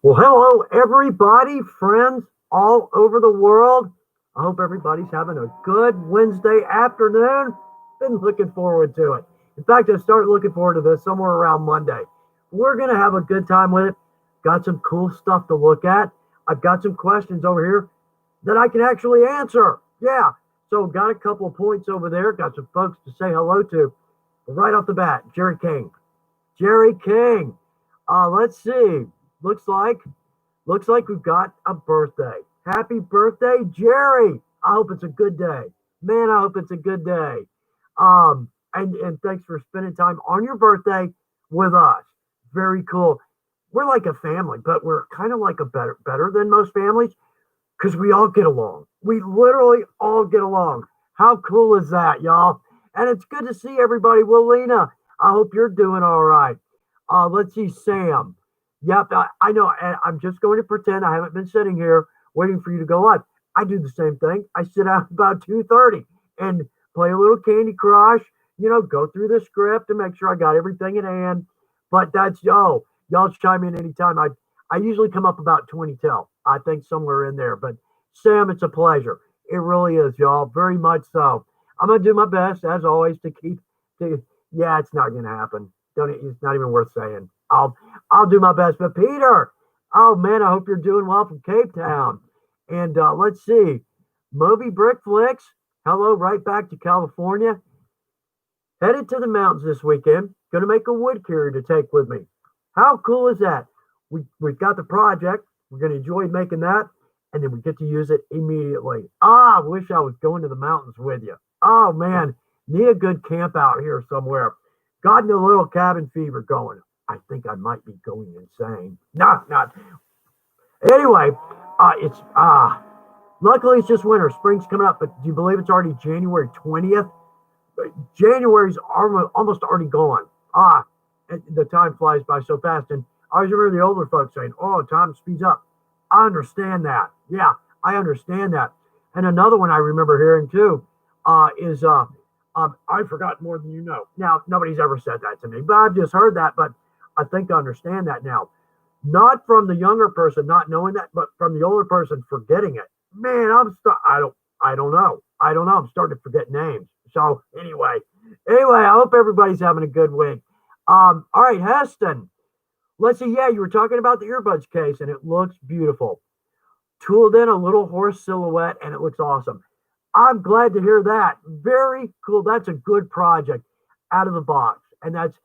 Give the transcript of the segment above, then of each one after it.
Well, hello, everybody, friends all over the world. I hope everybody's having a good Wednesday afternoon. Been looking forward to it. In fact, I started looking forward to this somewhere around Monday. We're going to have a good time with it. Got some cool stuff to look at. I've got some questions over here that I can actually answer. Yeah. So, got a couple of points over there. Got some folks to say hello to. Right off the bat, Jerry King. Jerry King. Let's see. Looks like Looks like we've got a birthday. Happy birthday, Jerry. I hope it's a good day. Man, I hope it's a good day. And thanks for spending time on your birthday with us. Very cool. We're like a family, but we're kind of like a better than most families because we all get along. We literally all get along. How cool is that, y'all? And it's good to see everybody. Lena, I hope you're doing all right. Let's see, Sam. Yep, I know. And I'm just going to pretend I haven't been sitting here waiting for you to go live. I do the same thing. I sit out about 2:30 and play a little Candy Crush. Go through the script and make sure I got everything in hand. But that's y'all chime in anytime. I usually come up about 20 till. I think somewhere in there. But Sam, it's a pleasure. It really is, y'all. Very much so. I'm gonna do my best as always to keep. Yeah, it's not gonna happen. Don't. It's not even worth saying. I'll do my best. But Peter, oh man, I hope you're doing well from Cape Town. And let's see, Moby Brickflix, hello, right back to California. Headed to the mountains this weekend. Going to make a wood carrier to take with me. How cool is that? We've got the project. We're going to enjoy making that. And then we get to use it immediately. I wish I was going to the mountains with you. Oh man, need a good camp out here somewhere. Got a little cabin fever going. I think I might be going insane. Not. Anyway, it's luckily it's just winter. Spring's coming up, but do you believe it's already January 20th? January's almost already gone. The time flies by so fast. And I always remember the older folks saying, "Oh, time speeds up." I understand that. Yeah, I understand that. And another one I remember hearing too is I forgot more than you know. Now nobody's ever said that to me, but I've just heard that. But I think I understand that now. Not from the younger person not knowing that, but from the older person forgetting it. Man, I don't know. I'm starting to forget names. So anyway, I hope everybody's having a good week. All right, Heston. Let's see. Yeah, you were talking about the earbuds case, and it looks beautiful. Tooled in a little horse silhouette, and it looks awesome. I'm glad to hear that. Very cool. That's a good project out of the box, and that's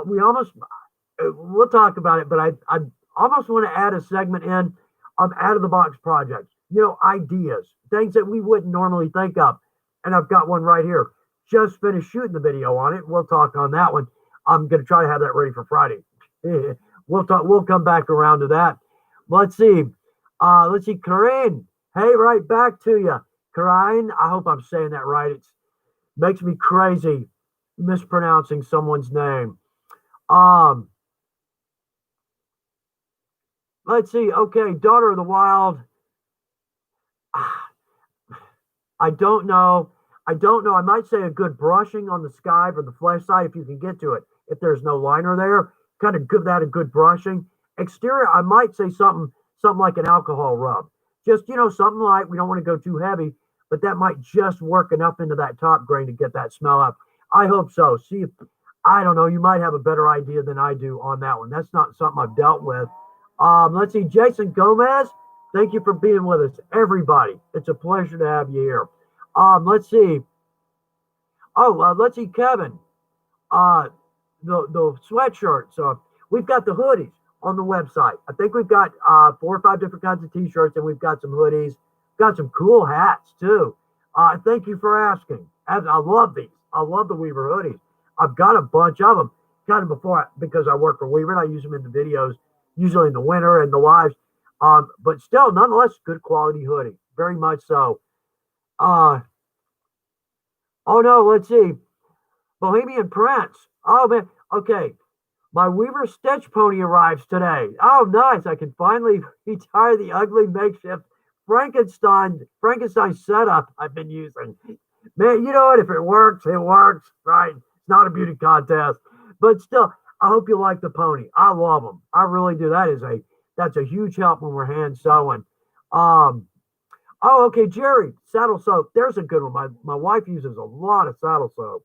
we almost. We'll talk about it, but I almost want to add a segment in out of the box projects. Ideas, things that we wouldn't normally think of. And I've got one right here. Just finished shooting the video on it. We'll talk on that one. I'm going to try to have that ready for Friday. We'll come back around to that. Let's see. Corinne. Hey, right back to you. Corinne, I hope I'm saying that right. It makes me crazy mispronouncing someone's name. Let's see. Okay, Daughter of the Wild. I don't know. I might say a good brushing on the sky or the flesh side if you can get to it. If there's no liner there, kind of give that a good brushing. Exterior, I might say something like an alcohol rub. Just, something light. We don't want to go too heavy, but that might just work enough into that top grain to get that smell up. I hope so. See, I don't know. You might have a better idea than I do on that one. That's not something I've dealt with. Let's see. Jason Gomez. Thank you for being with us, everybody. It's a pleasure to have you here. Let's see. Let's see, Kevin. The sweatshirts. We've got the hoodies on the website. I think we've got 4 or 5 different kinds of t-shirts, and we've got some hoodies. Got some cool hats too. Thank you for asking. I love these. I love the Weaver hoodies. I've got a bunch of them. Got them before because I work for Weaver, and I use them in the videos, usually in the winter and the lives. But still, nonetheless, good quality hoodie. Very much so. Oh no, let's see. Bohemian Prince. Oh man, okay. My Weaver Stitch Pony arrives today. Oh, nice. I can finally retire the ugly makeshift Frankenstein setup I've been using. Man, you know what? If it works, right? It's not a beauty contest. But still, I hope you like the pony. I love them. I really do. That is a That's a huge help when we're hand sewing. Um, oh, okay, Jerry, saddle soap. There's a good one. My wife uses a lot of saddle soap.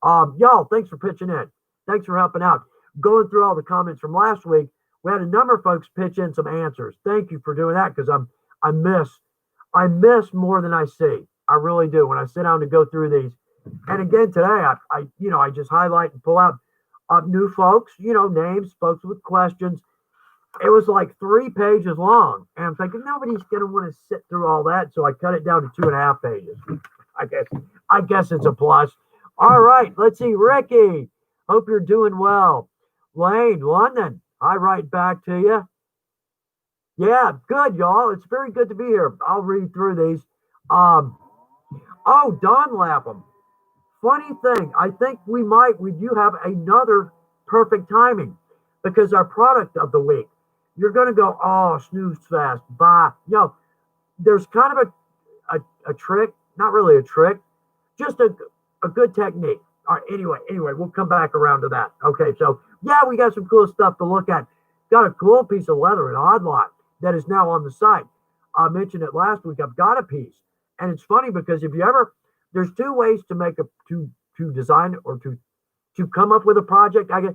Y'all, thanks for pitching in. Thanks for helping out. Going through all the comments from last week, we had a number of folks pitch in some answers. Thank you for doing that because I miss more than I see. I really do when I sit down to go through these. And again today, I just highlight and pull out new folks, names, folks with questions. It was like 3 pages long, and I'm thinking nobody's gonna want to sit through all that, so I cut it down to 2.5 pages. I guess it's a plus. All right, let's see, Ricky. Hope you're doing well. Lane, London. I write back to you. Yeah, good, y'all. It's very good to be here. I'll read through these. Oh, Don Lapham. Funny thing, I think we do have another perfect timing because our product of the week, you're going to go, oh, snooze fast, bye. There's kind of a trick, not really a trick, just a good technique. All right, anyway, we'll come back around to that. Okay, so yeah, we got some cool stuff to look at. Got a cool piece of leather, an odd lot that is now on the site. I mentioned it last week. I've got a piece, and it's funny because there's 2 ways to make to design or to come up with a project. I guess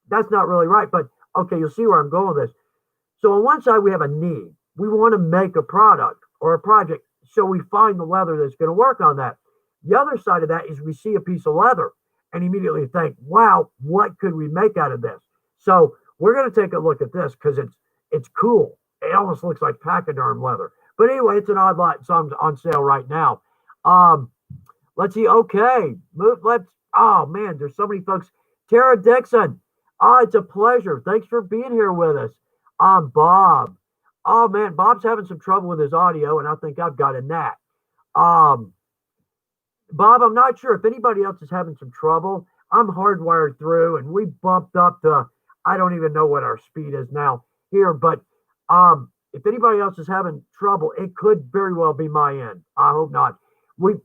that's not really right, but okay, you'll see where I'm going with this. So on one side, we have a need. We want to make a product or a project, so we find the leather that's going to work on that. The other side of that is we see a piece of leather and immediately think, wow, what could we make out of this? So we're going to take a look at this because it's cool. It almost looks like pachyderm leather. But anyway, it's an odd lot. It's on sale right now. Let's see. Okay. Oh, man, there's so many folks. Tara Dixon. Oh, it's a pleasure. Thanks for being here with us. Bob. Oh, man, Bob's having some trouble with his audio, and I think I've got a gnat. Bob, I'm not sure if anybody else is having some trouble. I'm hardwired through, and we bumped up to, I don't even know what our speed is now here, but if anybody else is having trouble, it could very well be my end. I hope not.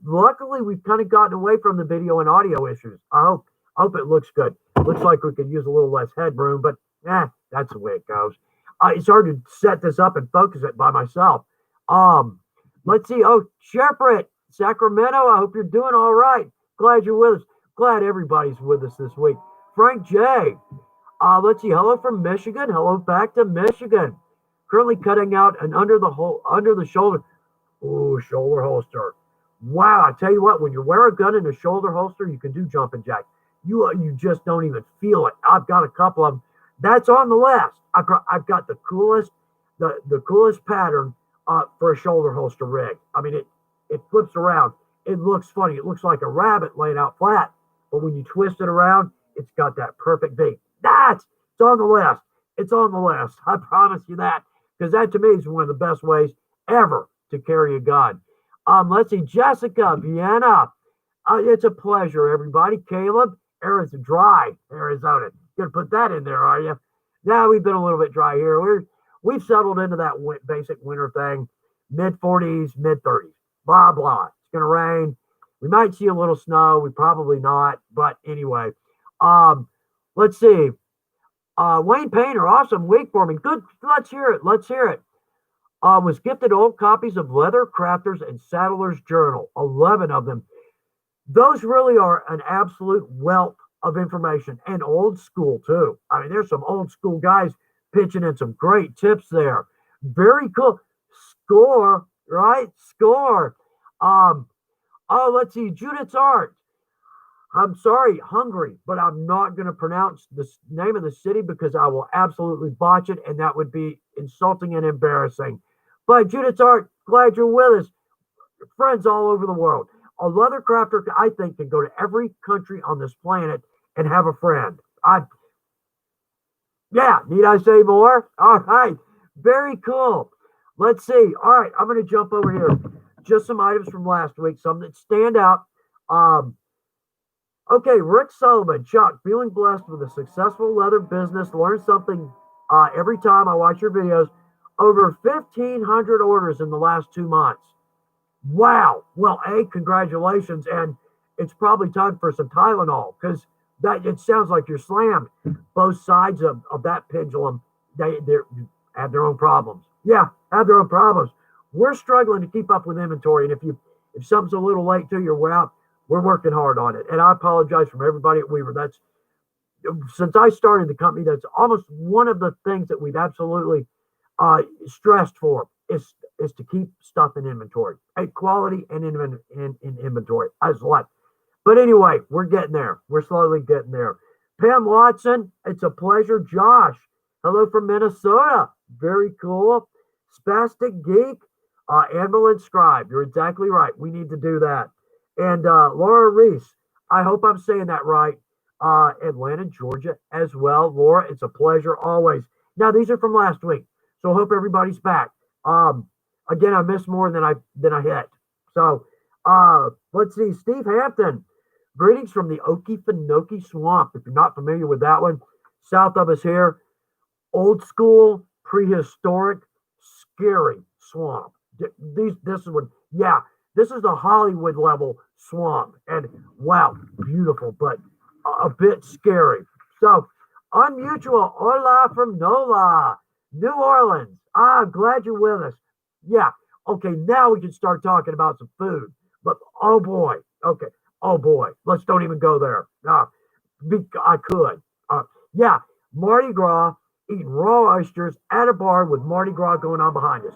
Luckily we've kind of gotten away from the video and audio issues. I hope it looks good. Looks like we could use a little less headroom, but that's the way it goes. It's hard to set this up and focus it by myself. Let's see. Oh, Shepherd, Sacramento. I hope you're doing all right. Glad you're with us. Glad everybody's with us this week. Frank J. Let's see. Hello from Michigan. Hello back to Michigan. Currently cutting out an under the shoulder. Ooh, shoulder holster. Wow, I tell you what, when you wear a gun in a shoulder holster, you can do jumping jacks. You just don't even feel it. I've got a couple of them. That's on the list. I've got the coolest pattern for a shoulder holster rig. I mean, it flips around. It looks funny. It looks like a rabbit laying out flat, but when you twist it around, it's got that perfect V. It's on the list. It's on the list. I promise you that, because that to me is one of the best ways ever to carry a gun. Let's see, Jessica, Vienna. It's a pleasure, everybody. Caleb, Arizona, dry Arizona. You're gonna put that in there, are you? Yeah, we've been a little bit dry here. We've settled into that basic winter thing, mid 40s, mid 30s. Blah blah. It's gonna rain. We might see a little snow. We probably not, but anyway. Let's see. Wayne Painter, awesome week for me. Good. Let's hear it. Was gifted old copies of Leather Crafters and Saddler's Journal, 11 of them. Those really are an absolute wealth of information, and old school too. I mean, there's some old school guys pitching in some great tips there. Very cool. Score, right? Score. Let's see. Judith's Art. I'm sorry, Hungary, but I'm not going to pronounce the name of the city because I will absolutely botch it, and that would be insulting and embarrassing. But Judith's Art, glad you're with us. Friends all over the world. A leather crafter, I think, can go to every country on this planet and have a friend. Need I say more? All right, very cool. Let's see. All right, I'm going to jump over here. Just some items from last week, some that stand out. Okay, Rick Sullivan, Chuck, feeling blessed with a successful leather business. Learn something every time I watch your videos. Over 1,500 orders in the last 2 months. Wow. Well, congratulations. And it's probably time for some Tylenol because it sounds like you're slammed. Both sides of that pendulum, have their own problems. Yeah, have their own problems. We're struggling to keep up with inventory, and if something's a little late to you, we're working hard on it. And I apologize from everybody at Weaver. That's since I started the company, that's almost one of the things that we've absolutely stressed for is to keep stuff in inventory, quality and in inventory. As what? But anyway, we're getting there. We're slowly getting there. Pam Watson, it's a pleasure. Josh, hello from Minnesota. Very cool. Spastic Geek, Anvil Scribe. You're exactly right. We need to do that. And Laura Reese, I hope I'm saying that right. Atlanta, Georgia as well. Laura, it's a pleasure always. Now, these are from last week, so I hope everybody's back. Again, I missed more than I hit. So let's see. Steve Hampton, greetings from the Okefenokee Swamp. If you're not familiar with that one, south of us here, old school, prehistoric, scary swamp. This is the Hollywood level swamp, and wow, beautiful, but a bit scary. So, Unmutual, hola from NOLA, New Orleans. Glad you're with us. Yeah, okay, now we can start talking about some food. But oh boy, okay, oh boy, let's don't even go there. I could. Yeah, Mardi Gras, eating raw oysters at a bar with Mardi Gras going on behind us.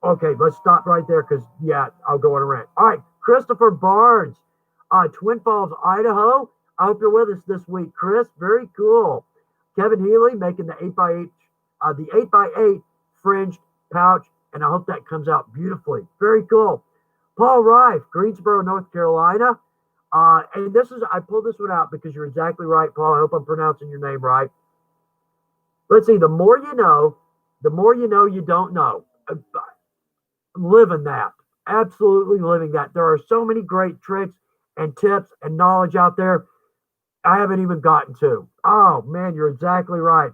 Okay, let's stop right there because, yeah, I'll go on a rant. All right, Christopher Barnes, Twin Falls, Idaho. I hope you're with us this week, Chris. Very cool. Kevin Healy making the 8x8 fringed pouch, and I hope that comes out beautifully. Very cool. Paul Rife, Greensboro, North Carolina. And I pulled this one out because you're exactly right, Paul. I hope I'm pronouncing your name right. Let's see. The more you know you don't know. Living that. Absolutely living that. There are so many great tricks and tips and knowledge out there I haven't even gotten to. Oh, man, you're exactly right.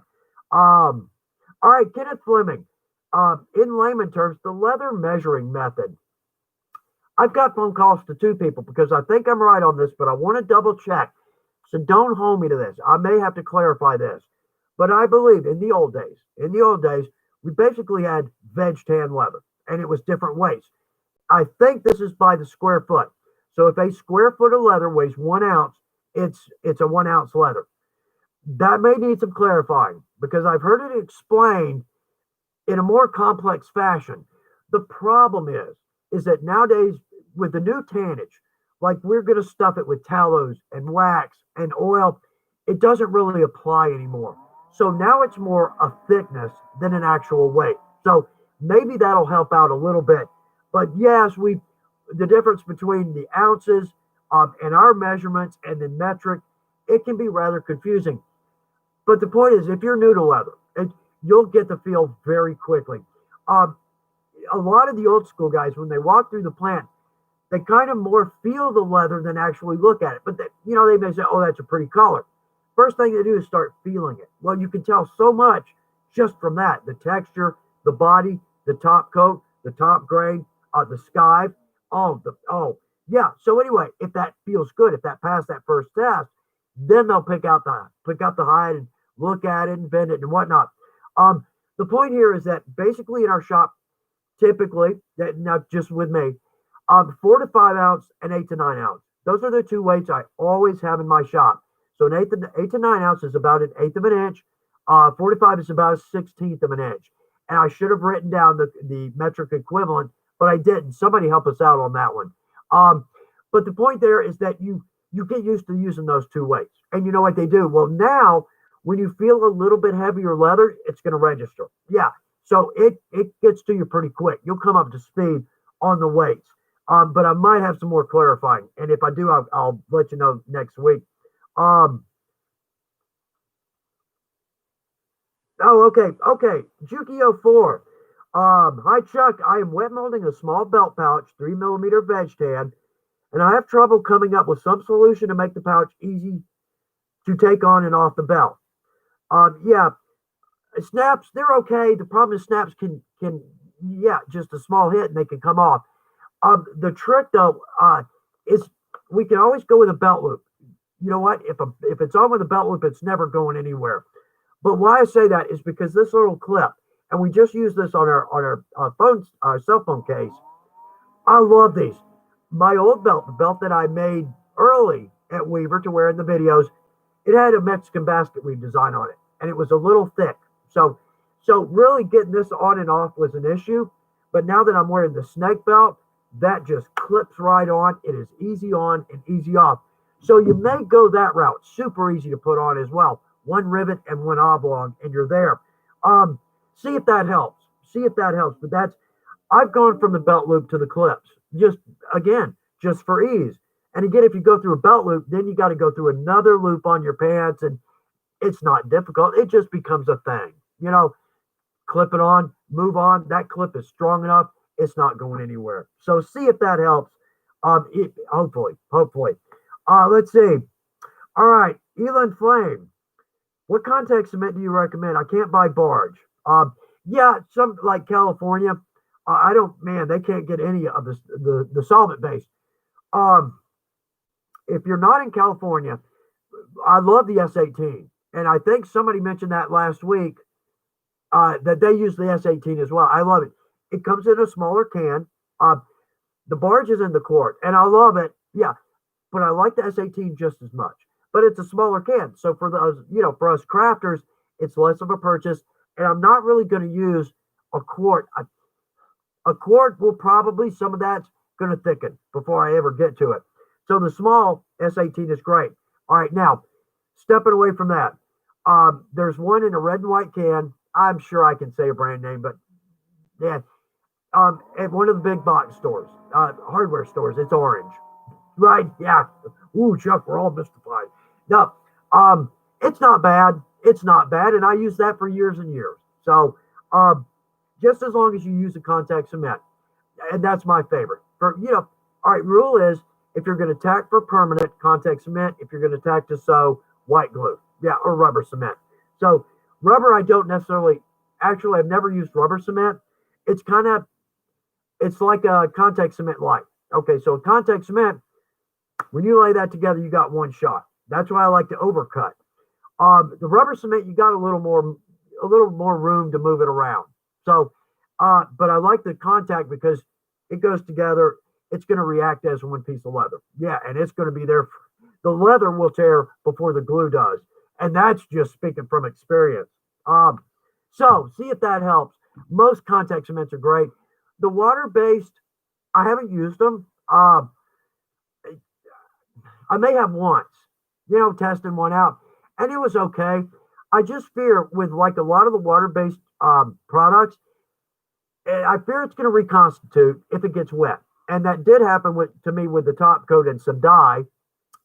All right, Kenneth Fleming. In layman terms, the leather measuring method. I've got phone calls to two people because I think I'm right on this, but I want to double check. So don't hold me to this. I may have to clarify this. But I believe in the old days, we basically had veg tan leather, and it was different weights. I think this is by the square foot. So if a square foot of leather weighs 1 ounce, it's a 1 ounce leather. That may need some clarifying because I've heard it explained in a more complex fashion. The problem is that nowadays with the new tannage, like we're going to stuff it with tallows and wax and oil, it doesn't really apply anymore. So now it's more a thickness than an actual weight. So maybe that'll help out a little bit. But yes, the difference between the ounces and our measurements and the metric, it can be rather confusing. But the point is, if you're new to leather, you'll get the feel very quickly. A lot of the old school guys, when they walk through the plant, they kind of more feel the leather than actually look at it. But they may say, "Oh, that's a pretty color." First thing they do is start feeling it. Well, you can tell so much just from that: the texture, the body, the top coat, the top grain, the skive. Yeah. So anyway, if that feels good, if that passed that first test, then they'll pick out the hide and look at it and bend it and whatnot. The point here is that basically in our shop, typically, not just with me, 4 to 5 ounce and 8 to 9 ounce. Those are the two weights I always have in my shop. So an 8 to 9 ounce is about an eighth of an inch. 4 to 5 is about a 16th of an inch. And I should have written down the metric equivalent, but I didn't. Somebody help us out on that one. But the point there is that you get used to using those two weights. And you know what they do? Well, now when you feel a little bit heavier leather, it's going to register. Yeah. So it gets to you pretty quick. You'll come up to speed on the weights. But I might have some more clarifying. And if I do, I'll let you know next week. Okay. Jukio4. Hi, Chuck. I am wet molding a small belt pouch, 3mm veg tan, and I have trouble coming up with some solution to make the pouch easy to take on and off the belt. Yeah, snaps, they're okay. The problem is snaps can just a small hit and they can come off. The trick though is we can always go with a belt loop. You know what? If it's on with a belt loop, it's never going anywhere. But why I say that is because this little clip, and we just use this on our phones, our cell phone case. I love these. My old belt, the belt that I made early at Weaver to wear in the videos, it had a Mexican basket weave design on it, and it was a little thick. So really getting this on and off was an issue. But now that I'm wearing the snake belt, that just clips right on. It is easy on and easy off. So you may go that route. Super easy to put on as well. One rivet and one oblong, and you're there. See if that helps. See if that helps. But I've gone from the belt loop to the clips. Just for ease. And again, if you go through a belt loop, then you got to go through another loop on your pants, and it's not difficult. It just becomes a thing. Clip it on, move on. That clip is strong enough. It's not going anywhere. So see if that helps. Hopefully. Let's see. All right, Elon Flame. What contact cement do you recommend? I can't buy barge. Yeah, some like California. They can't get any of the solvent base. If you're not in California, I love the S18. And I think somebody mentioned that last week, that they use the S18 as well. I love it. It comes in a smaller can. The barge is in the quart, and I love it. Yeah, but I like the S18 just as much. But it's a smaller can, so for those, for us crafters, it's less of a purchase. And I'm not really going to use a quart. A quart will probably, some of that's going to thicken before I ever get to it. So the small S18 is great. All right, now stepping away from that, there's one in a red and white can. I'm sure I can say a brand name, but yeah, at one of the big box stores, hardware stores, it's orange, right? Yeah. Ooh, Chuck, we're all mystified. No, it's not bad. It's not bad, and I use that for years and years. So, just as long as you use a contact cement, and that's my favorite. All right. Rule is, if you're going to tack for permanent, contact cement. If you're going to tack to sew, white glue, yeah, or rubber cement. So rubber, I don't necessarily. Actually, I've never used rubber cement. It's like a contact cement light. Okay, so contact cement, when you lay that together, you got one shot. That's why I like to overcut. The rubber cement, you got a little more room to move it around. So, but I like the contact because it goes together. It's going to react as one piece of leather. Yeah, and it's going to be there. The leather will tear before the glue does. And that's just speaking from experience. So see if that helps. Most contact cements are great. The water-based, I haven't used them. I may have once, testing one out, and it was okay. I just fear with like a lot of the water-based products, I fear it's going to reconstitute if it gets wet. And that did happen to me with the top coat and some dye.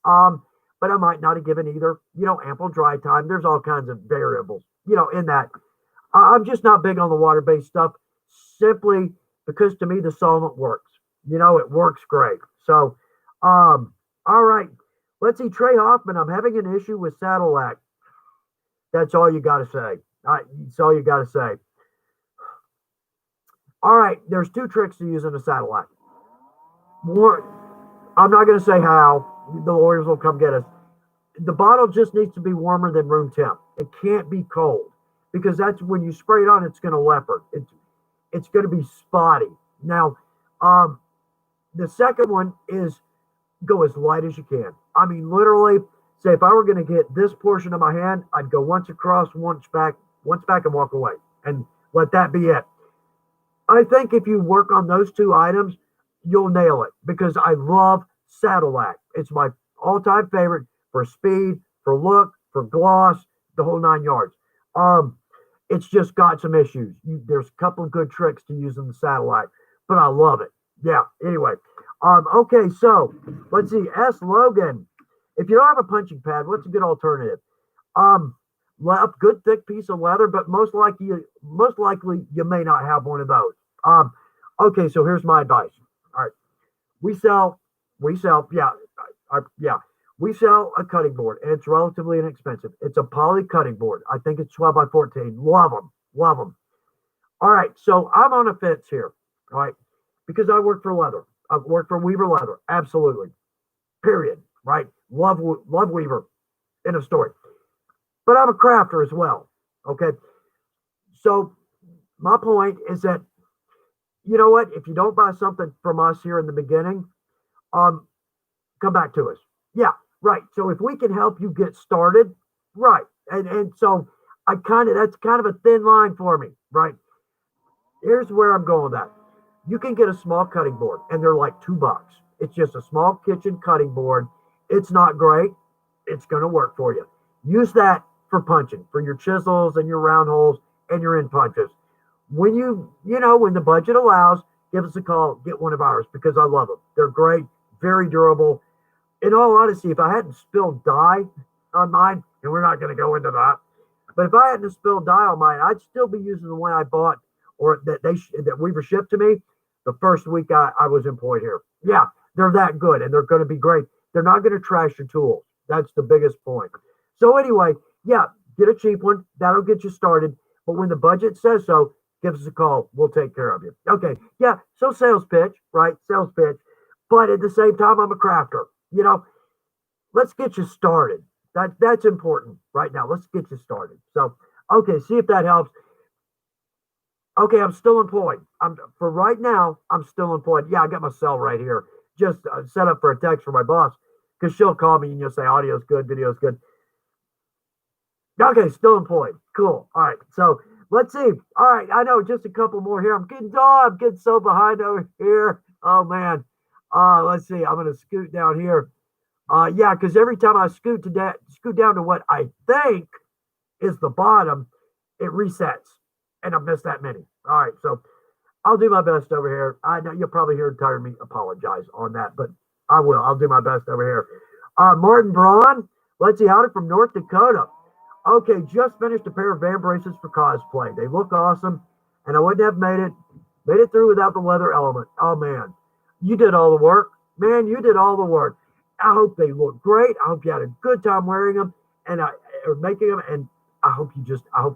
But I might not have given either, ample dry time. There's all kinds of variables, in that. I'm just not big on the water-based stuff simply because to me the solvent works. It works great. So, all right. Let's see, Trey Hoffman, I'm having an issue with saddle lack. That's all you got to say. That's all you got to say. All right, there's two tricks to using a saddle lack. One, I'm not going to say how. The lawyers will come get us. The bottle just needs to be warmer than room temp. It can't be cold because that's when you spray it on, it's going to leopard. It's going to be spotty. Now, the second one is go as light as you can. I mean, literally, say if I were going to get this portion of my hand, I'd go once across, once back, and walk away, and let that be it. I think if you work on those two items, you'll nail it because I love saddle lack. It's my all-time favorite for speed, for look, for gloss, the whole 9 yards. It's just got some issues. There's a couple of good tricks to using the saddle lack, but I love it. Yeah, anyway. Okay, so let's see. S. Logan, if you don't have a punching pad, what's a good alternative? A good thick piece of leather, but most likely you may not have one of those. Okay, so here's my advice. All right, we sell, we sell a cutting board, and it's relatively inexpensive. It's a poly cutting board. I think it's 12 by 14. Love them. All right, so I'm on a fence here, all right, because I work for leather. I've worked for Weaver Leather, absolutely, period, right? Love Weaver, end of story. But I'm a crafter as well, okay? So my point is that, you know what? If you don't buy something from us here in the beginning, um, come back to us. Yeah, right. So if we can help you get started, right. And so that's kind of a thin line for me, right? Here's where I'm going with that. You can get a small cutting board and they're like $2. It's just a small kitchen cutting board. It's not great. It's going to work for you. Use that for punching, for your chisels and your round holes and your end punches. When when the budget allows, give us a call, get one of ours because I love them. They're great, very durable. In all honesty, if I hadn't spilled dye on mine, and we're not going to go into that, but if I hadn't spilled dye on mine, I'd still be using the one I bought or that Weaver shipped to me the first week I was employed here. Yeah, they're that good and they're going to be great. They're not going to trash your tools. That's the biggest point. So anyway, yeah, get a cheap one. That'll get you started. But when the budget says so, give us a call. We'll take care of you. Okay. Yeah. So sales pitch, right? Sales pitch. But at the same time, I'm a crafter. Let's get you started. That's important right now. Let's get you started. So, okay, see if that helps. Okay, I'm still employed. For right now, I'm still employed. Yeah, I got my cell right here. Just set up for a text for my boss because she'll call me and you'll say audio's good, video's good. Okay, still employed. Cool. All right. So let's see. All right, I know just a couple more here. I'm getting so behind over here. Oh man. Let's see. I'm gonna scoot down here. Yeah, because every time I scoot down to what I think is the bottom, it resets, and I missed that many. All right, so I'll do my best over here. I know you'll probably hear tired of me apologize on that, but I will. I'll do my best over here. Martin Braun, let's see, out from North Dakota. Okay, just finished a pair of van braces for cosplay. They look awesome, and I wouldn't have made it through without the weather element. Oh man, you did all the work, man. You did all the work. I hope they look great. I hope you had a good time wearing them or making them, and I hope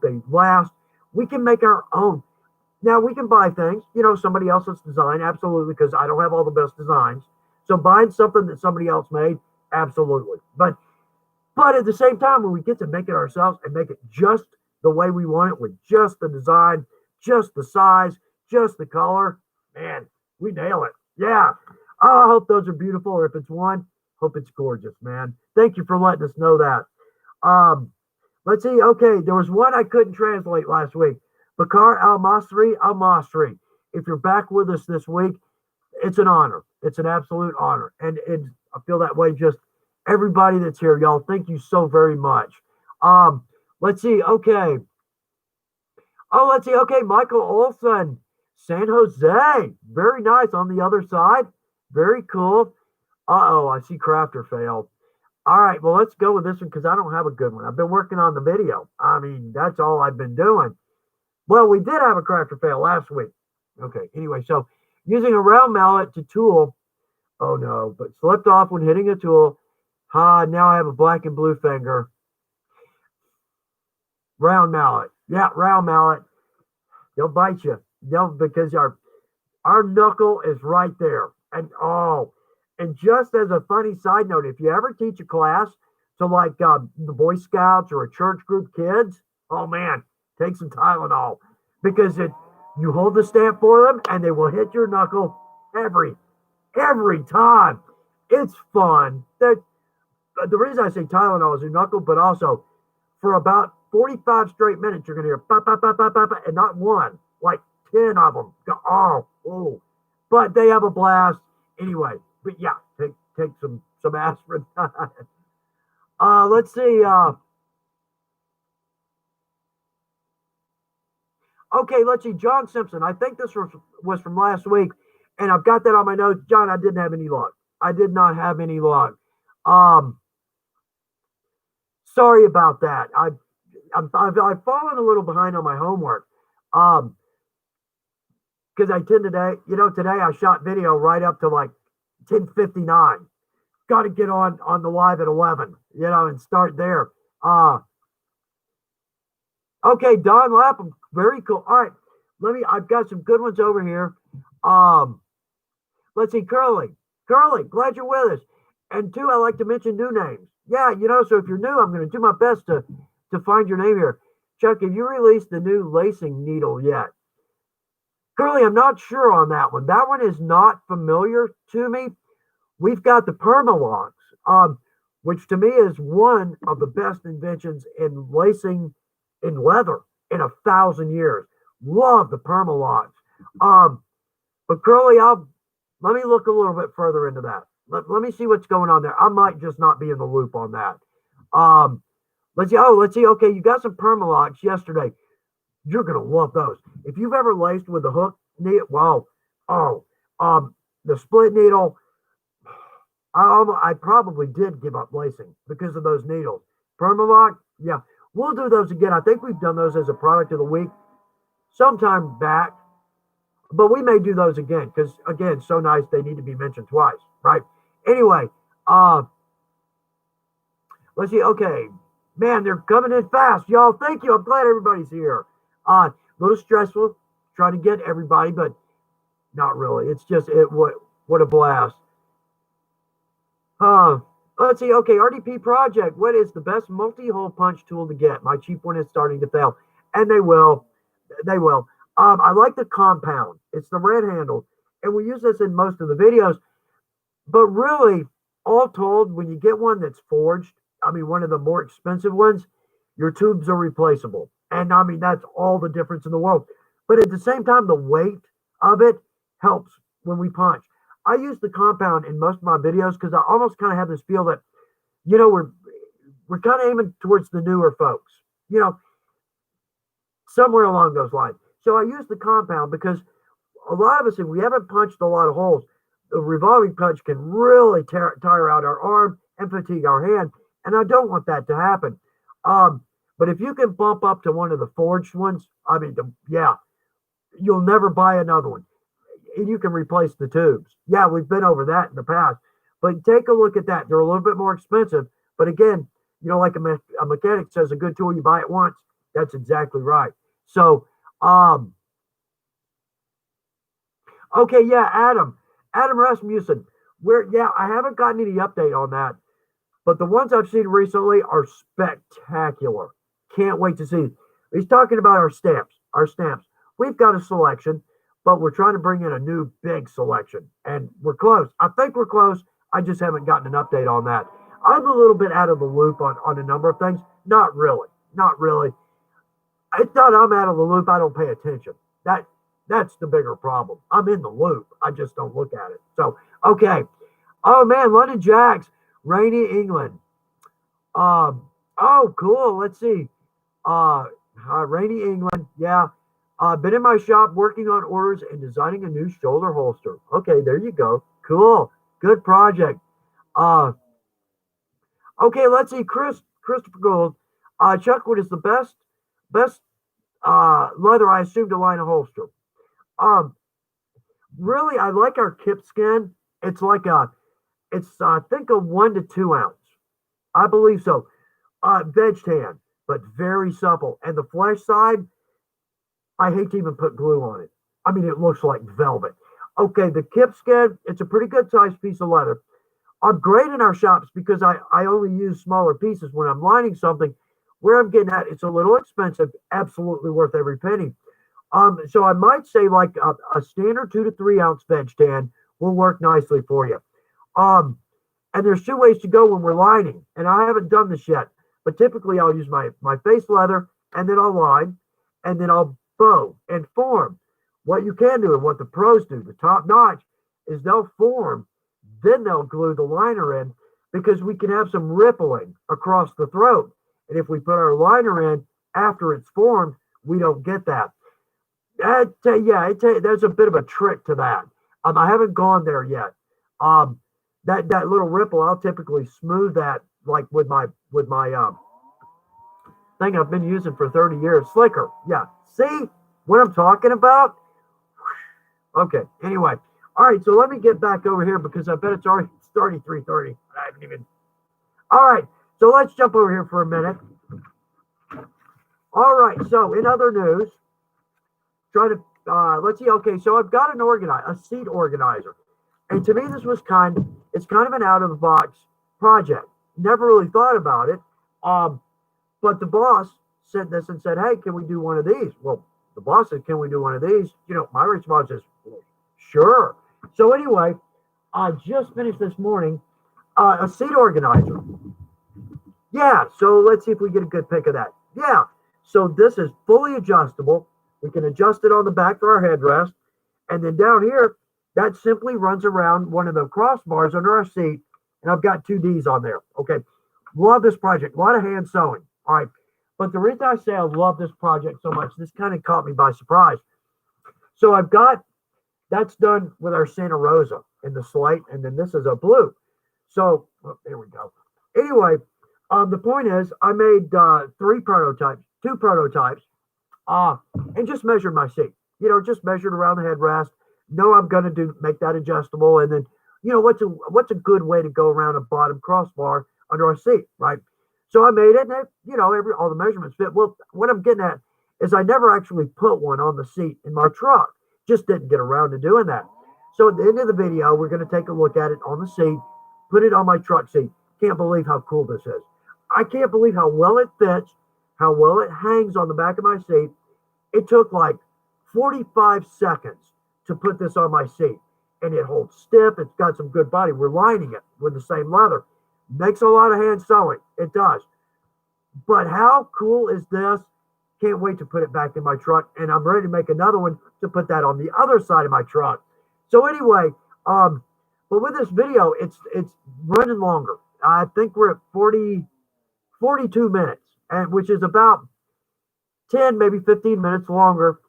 they last. We can make our own. Now we can buy things, somebody else's design, absolutely, because I don't have all the best designs. So buying something that somebody else made, absolutely. But at the same time, when we get to make it ourselves and make it just the way we want it, with just the design, just the size, just the color, man, we nail it. Yeah. Oh, I hope those are beautiful, or if it's one, hope it's gorgeous, man. Thank you for letting us know that. Let's see. Okay, there was one I couldn't translate last week. Bakar Al-Masri. If you're back with us this week, it's an honor. It's an absolute honor. And I feel that way just everybody that's here, y'all. Thank you so very much. Let's see. Okay. Oh, let's see. Okay, Michael Olson, San Jose. Very nice on the other side. Very cool. Uh-oh, I see Crafter failed. All right, well, let's go with this one because I don't have a good one. I've been working on the video. I mean, that's all I've been doing. Well, we did have a Crafter fail last week. Okay, anyway, so using a round mallet to tool. Oh, no, but slipped off when hitting a tool. Now I have a black and blue finger. Round mallet. Yeah, round mallet. They'll bite you. Because our knuckle is right there. And just as a funny side note, if you ever teach a class to like the Boy Scouts or a church group kids, oh man, take some Tylenol because you hold the stamp for them and they will hit your knuckle every time. It's fun. The reason I say Tylenol is your knuckle, but also for about 45 straight minutes, you're going to hear pop, pop, pop, pop, pop, and not one, like 10 of them. Oh. But they have a blast anyway. But yeah, take some aspirin. Let's see. Okay, let's see. John Simpson. I think this was from last week, and I've got that on my notes. John, I didn't have any luck. I did not have any luck. Sorry about that. I've fallen a little behind on my homework. Because I tend today I shot video right up to like 10:59. Got to get on the live at 11, and start there. Okay, Don Lapham, very cool. All right, I've got some good ones over here. Let's see, Curly, glad you're with us. And two, I like to mention new names. Yeah, so if you're new, I'm going to do my best to find your name here. Chuck, have you released the new lacing needle yet? Currently, I'm not sure on that one. That one is not familiar to me. We've got the Permalocks, which to me is one of the best inventions in lacing in leather in 1,000 years. Love the Permalocks. But Curly, let me look a little bit further into that. Let me see what's going on there. I might just not be in the loop on that. Let's see. Oh, let's see. Okay, you got some Permalocks yesterday. You're gonna love those. If you've ever laced with the hook needle, wow. Oh, the split needle. I probably did give up lacing because of those needles. Permalock, yeah, we'll do those again. I think we've done those as a product of the week sometime back, but we may do those again because again, so nice they need to be mentioned twice, right? Anyway, let's see. Okay, man, they're coming in fast, y'all. Thank you. I'm glad everybody's here. A little stressful trying to get everybody, but not really. It's just what a blast. Let's see. Okay, RDP project. What is the best multi-hole punch tool to get? My cheap one is starting to fail, and they will. They will. I like the compound. It's the red handle, and we use this in most of the videos. But really, all told, when you get one that's forged, I mean, one of the more expensive ones, your tubes are replaceable, and I mean that's all the difference in the world. But at the same time, the weight of it helps when we punch. I use the compound in most of my videos because I almost kind of have this feel that, we're kind of aiming towards the newer folks, somewhere along those lines. So I use the compound because a lot of us, if we haven't punched a lot of holes, the revolving punch can really tire out our arm and fatigue our hand, and I don't want that to happen. But if you can bump up to one of the forged ones, I mean, yeah, you'll never buy another one. And you can replace the tubes. Yeah, we've been over that in the past. But take a look at that. They're a little bit more expensive. But again, like a mechanic says, a good tool you buy it once. That's exactly right. So, okay, yeah, Adam Rasmussen. I haven't gotten any update on that. But the ones I've seen recently are spectacular. Can't wait to see. He's talking about our stamps. We've got a selection, but we're trying to bring in a new big selection, and we're close. I think we're close. I just haven't gotten an update on that. I'm a little bit out of the loop on a number of things. Not really. It's not I'm out of the loop. I don't pay attention. That's the bigger problem. I'm in the loop. I just don't look at it. So, okay. Oh, man, London Jacks, rainy England. Oh, cool. Let's see. Rainy England. Yeah. Been in my shop working on orders and designing a new shoulder holster. Okay, there you go. Cool. Good project. Okay, let's see. Christopher Gold. Chuck, what is the best leather I assume to line a holster? Really, I like our kip skin. It's I think a 1 to 2 ounce. I believe so. Veg tan, but very supple. And the flesh side, I hate to even put glue on it. I mean, it looks like velvet. Okay, the kip skin, it's a pretty good sized piece of leather. I'm great in our shops because I only use smaller pieces when I'm lining something. Where I'm getting at, it's a little expensive, absolutely worth every penny. So I might say like a standard 2 to 3 ounce veg tan will work nicely for you. And there's 2 ways to go when we're lining, and I haven't done this yet, but typically I'll use my face leather, and then I'll line, and then I'll bow and form. What you can do and what the pros do, the top notch, is they'll form, then they'll glue the liner in because we can have some rippling across the throat. And if we put our liner in after it's formed, we don't get that. There's a bit of a trick to that. I haven't gone there yet. That little ripple, I'll typically smooth that like with my thing I've been using for 30 years, slicker. Yeah, see what I'm talking about? Okay. Anyway, all right. So let me get back over here because I bet it's already 3:30. I haven't even. All right. So let's jump over here for a minute. All right. So in other news, let's see. Okay. So I've got a seat organizer, and to me this was it's kind of an out of the box project. Never really thought about it. But the boss sent this and said, "Hey, can we do one of these?" Well, the boss said, can we do one of these? My response is, sure. So anyway, I just finished this morning a seat organizer. Yeah, so let's see if we get a good pic of that. Yeah, so this is fully adjustable. We can adjust it on the back for our headrest. And then down here, that simply runs around one of the crossbars under our seat. And I've got 2Ds on there. Okay, love this project. A lot of hand sewing. All right, but the reason I say I love this project so much, this kind of caught me by surprise. So I've got, that's done with our Santa Rosa in the slate. And then this is a blue. So, there we go. Anyway, the point is, I made two prototypes, and just measured my seat. Just measured around the headrest. Know I'm going to make that adjustable, and then what's a good way to go around a bottom crossbar under our seat, right? So I made it, and all the measurements fit. Well, what I'm getting at is I never actually put one on the seat in my truck. Just didn't get around to doing that. So at the end of the video, we're going to take a look at it on the seat, put it on my truck seat. Can't believe how cool this is. I can't believe how well it fits, how well it hangs on the back of my seat. It took like 45 seconds to put this on my seat, and it holds stiff. It's got some good body. We're lining it with the same leather. Makes a lot of hand sewing. It does. But how cool is this? Can't wait to put it back in my truck, and I'm ready to make another one to put that on the other side of my truck. So anyway, but with this video, it's running longer. I think we're at 42 minutes, and which is about 10, maybe 15 minutes longer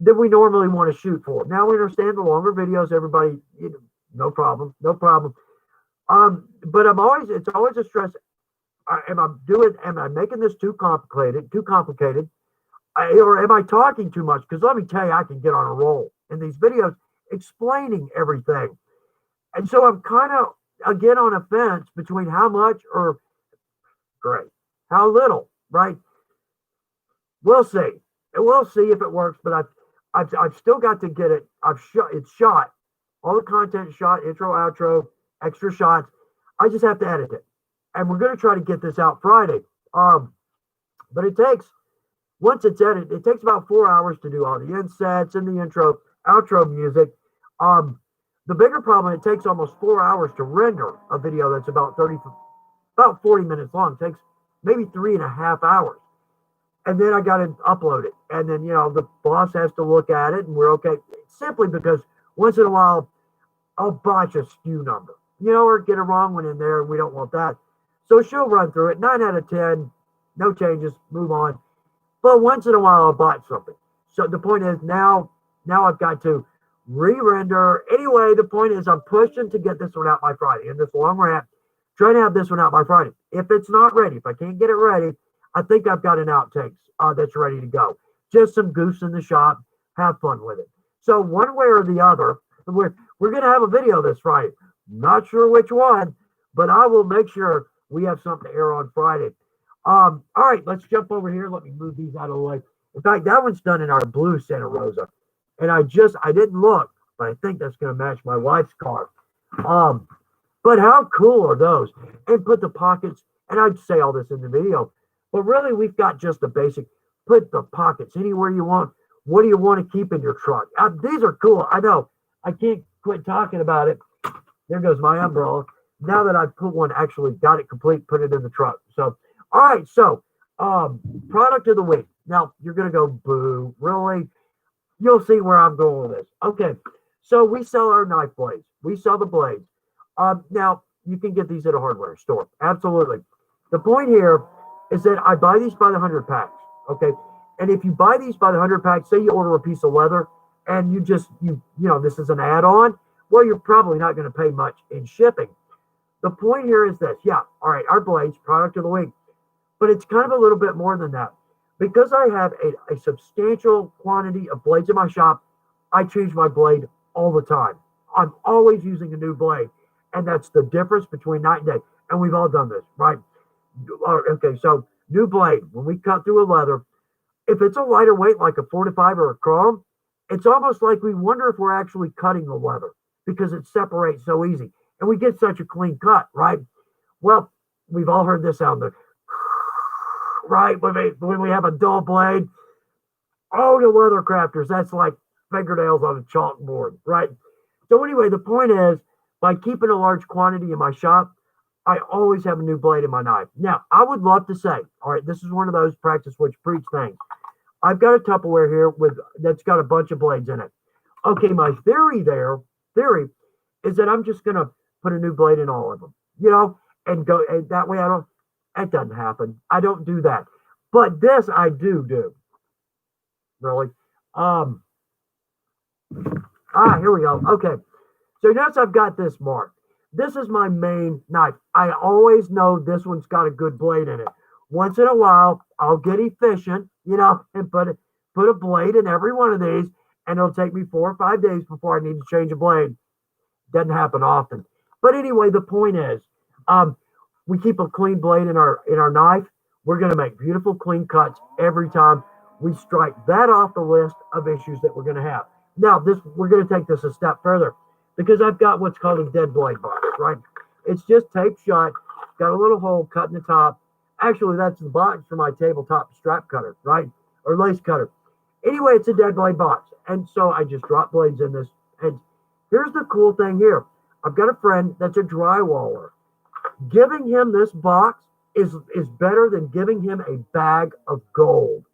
than we normally want to shoot for. Now we understand the longer videos, everybody, no problem. But it's always a stress. Am I making this too complicated, or am I talking too much? Because let me tell you, I can get on a roll in these videos explaining everything. And so I'm kind of, again, on a fence between how much or great, how little, right? We'll see. And we'll see if it works, but I've still got to get it. It's shot. All the content shot, intro, outro, extra shots. I just have to edit it. And we're going to try to get this out Friday. But once it's edited, it takes about 4 hours to do all the insets and the intro, outro music. The bigger problem, it takes almost 4 hours to render a video that's about 40 minutes long. It takes maybe 3.5 hours. And then I got to upload it. And then, the boss has to look at it, and we're okay. Simply because once in a while, I'll botch a SKU number, or get a wrong one in there, and we don't want that. So she'll run through it. 9 out of 10, no changes, move on. But once in a while, I'll botch something. So the point is now I've got to re-render. Anyway, the point is I'm pushing to get this one out by Friday. In this long rant, trying to have this one out by Friday. If it's not ready, if I can't get it ready, I think I've got an outtakes that's ready to go. Just some goose in the shop. Have fun with it. So one way or the other, we're going to have a video this Friday. Not sure which one, but I will make sure we have something to air on Friday. All right, let's jump over here. Let me move these out of the way. In fact, that one's done in our blue Santa Rosa. And I didn't look, but I think that's going to match my wife's car. But how cool are those? And put the pockets, and I'd say all this in the video, but really we've got just the basic, put the pockets anywhere you want. What do you want to keep in your truck? These are cool. I know. I can't quit talking about it. There goes my umbrella. Now that I've put one, actually got it complete, put it in the truck. So, all right. So, product of the week. Now, you're going to go, boo, really? You'll see where I'm going with this. Okay. So, we sell our knife blades. We sell the blades. Now, you can get these at a hardware store. Absolutely. The point here is that I buy these by the 100 packs. Okay. And if you buy these by the 100 packs, say you order a piece of leather and this is an add-on, well, you're probably not going to pay much in shipping. The point here is this. Yeah. All right. Our blades, product of the week. But it's kind of a little bit more than that. Because I have a substantial quantity of blades in my shop, I change my blade all the time. I'm always using a new blade. And that's the difference between night and day. And we've all done this, right? Okay, so new blade. When we cut through a leather, if it's a lighter weight like a 4-5 or a chrome, it's almost like we wonder if we're actually cutting the leather because it separates so easy. And we get such a clean cut, right? Well, we've all heard this sound, right? When we have a dull blade, Oh, the leather crafters. That's like fingernails on a chalkboard, right? So anyway, the point is, by keeping a large quantity in my shop, I always have a new blade in my knife. Now, I would love to say, all right, this is one of those practice which preach things. I've got a Tupperware here that's got a bunch of blades in it. Okay, my theory is that I'm just gonna put a new blade in all of them, and go, and that way that doesn't happen. I don't do that. But this I do. Really. Um, here we go. Okay. So notice I've got this marked. This is my main knife. I always know this one's got a good blade in it. Once in a while, I'll get efficient, and put a blade in every one of these, and it'll take me 4 or 5 days before I need to change a blade. Doesn't happen often. But anyway, the point is, we keep a clean blade in our knife. We're going to make beautiful, clean cuts every time. We strike that off the list of issues that we're going to have. Now, we're going to take this a step further, because I've got what's called a dead blade box, right? It's just taped shut, got a little hole cut in the top. Actually, that's the box for my tabletop strap cutter, right? Or lace cutter. Anyway, it's a dead blade box. And so I just drop blades in this. And here's the cool thing here. I've got a friend that's a drywaller. Giving him this box is better than giving him a bag of gold.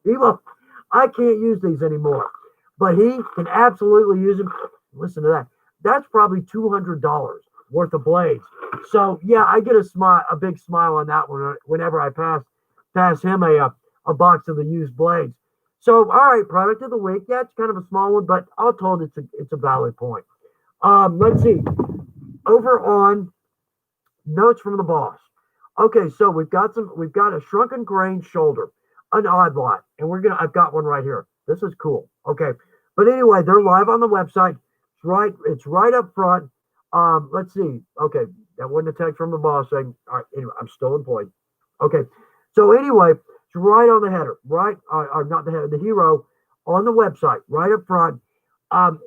I can't use these anymore, but he can absolutely use them. Listen to that. That's probably $200 worth of blades. So yeah, I get a big smile on that one whenever I pass him a box of the used blades. So all right, product of the week. Yeah, it's kind of a small one, but all told, it's a valid point. Let's see. Over on notes from the boss. Okay, so we've got a shrunken grain shoulder, an odd lot, and I've got one right here. This is cool. Okay, but anyway, they're live on the website. It's right up front. Let's see. Okay, that wasn't a text from the boss saying, all right, anyway, I'm still employed. Okay, so anyway, it's right on the header, right? Not the header, the hero on the website, right up front.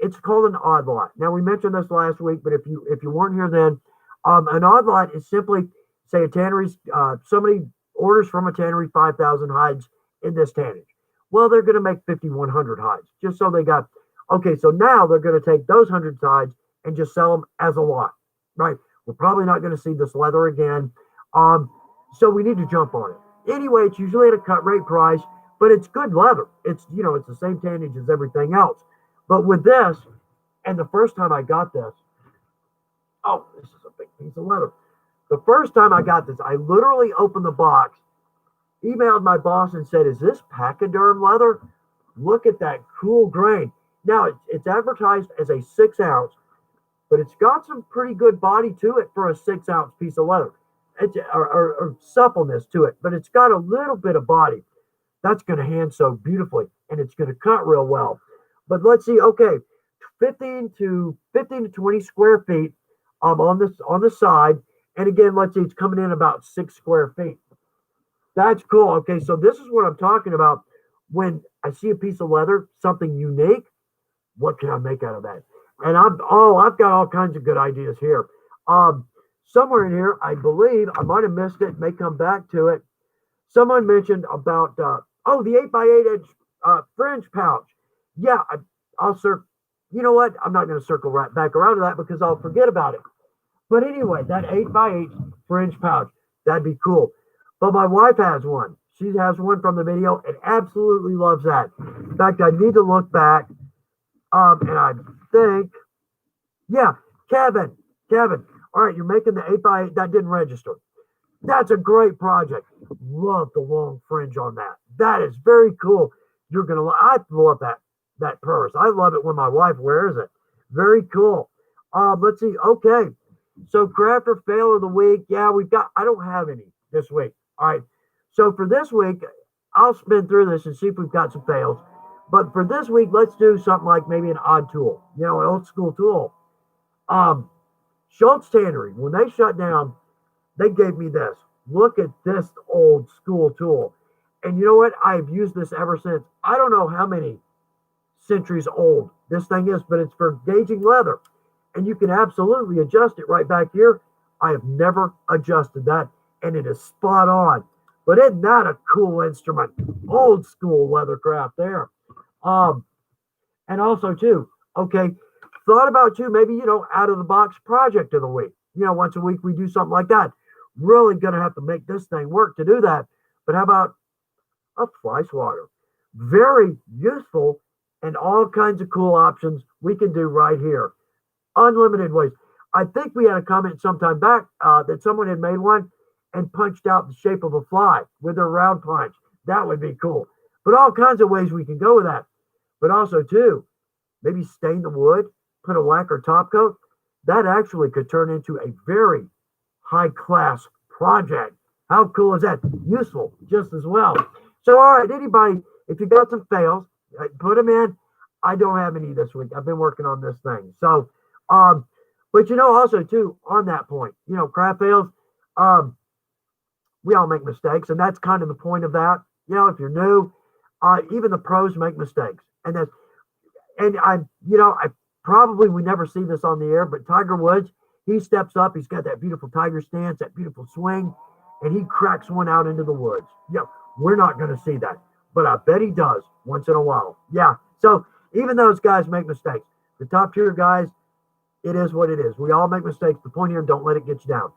It's called an odd lot. Now, we mentioned this last week, but if you weren't here then, an odd lot is simply, say, a tannery's, somebody orders from a tannery 5,000 hides in this tannage. Well, they're going to make 5,100 hides, just so they got. Okay, so now they're going to take those 100 hides and just sell them as a lot, right? We're probably not going to see this leather again. So we need to jump on it. Anyway, it's usually at a cut rate price, but it's good leather. It's the same tannage as everything else. But with this, and the first time I got this, this is a big piece of leather. The first time I got this, I literally opened the box, emailed my boss and said, is this pachyderm leather? Look at that cool grain. Now, it's advertised as a 6 ounce, but it's got some pretty good body to it for a 6 ounce piece of leather. Or suppleness to it, but it's got a little bit of body. That's going to hand sew beautifully, and it's going to cut real well. But let's see, okay, 15 to 20 square feet on the side. And again, let's see, it's coming in about 6 square feet. That's cool. Okay, so this is what I'm talking about. When I see a piece of leather, something unique, what can I make out of that? And I've got all kinds of good ideas here. Somewhere in here, I believe, I might have missed it, may come back to it. Someone mentioned about, the 8x8 inch Fringe Pouch. Yeah, I'll you know what? I'm not going to circle right back around to that because I'll forget about it. But anyway, that 8x8 Fringe Pouch, that'd be cool. But my wife has one. She has one from the video and absolutely loves that. In fact, I need to look back. And I think, yeah, Kevin. All right, you're making the 8x8. That didn't register. That's a great project. Love the long fringe on that. That is very cool. I love that purse. I love it when my wife wears it. Very cool. Let's see. Okay. So crafter fail of the week. Yeah, I don't have any this week. All right. So for this week, I'll spin through this and see if we've got some fails. But for this week, let's do something like maybe an odd tool, an old school tool. Schultz Tannery, when they shut down, they gave me this. Look at this old school tool. And you know what? I've used this ever since. I don't know how many centuries old this thing is, but it's for gauging leather. And you can absolutely adjust it right back here. I have never adjusted that, and it is spot on. But isn't that a cool instrument? Old school leather craft there. Um, and also too, okay, thought about too, maybe, out of the box project of the week. Once a week we do something like that. Really gonna have to make this thing work to do that. But how about a Flyswatter? Very useful and all kinds of cool options we can do right here. Unlimited ways. I think we had a comment sometime back that someone had made one and punched out the shape of a fly with their round punch. That would be cool. But all kinds of ways we can go with that. But also, too, maybe stain the wood, put a lacquer top coat. That actually could turn into a very high class project. How cool is that? Useful just as well. So, all right, anybody, if you got some fails, put them in. I don't have any this week. I've been working on this thing. So, but also too, on that point, craft fails, we all make mistakes, and that's kind of the point of that. If you're new, even the pros make mistakes, I probably we never see this on the air, but Tiger Woods, he steps up, he's got that beautiful tiger stance, that beautiful swing, and he cracks one out into the woods. Yeah, we're not going to see that, but I bet he does once in a while. Yeah, so even those guys make mistakes. The top tier guys, it is what it is. We all make mistakes. The point here, don't let it get you down.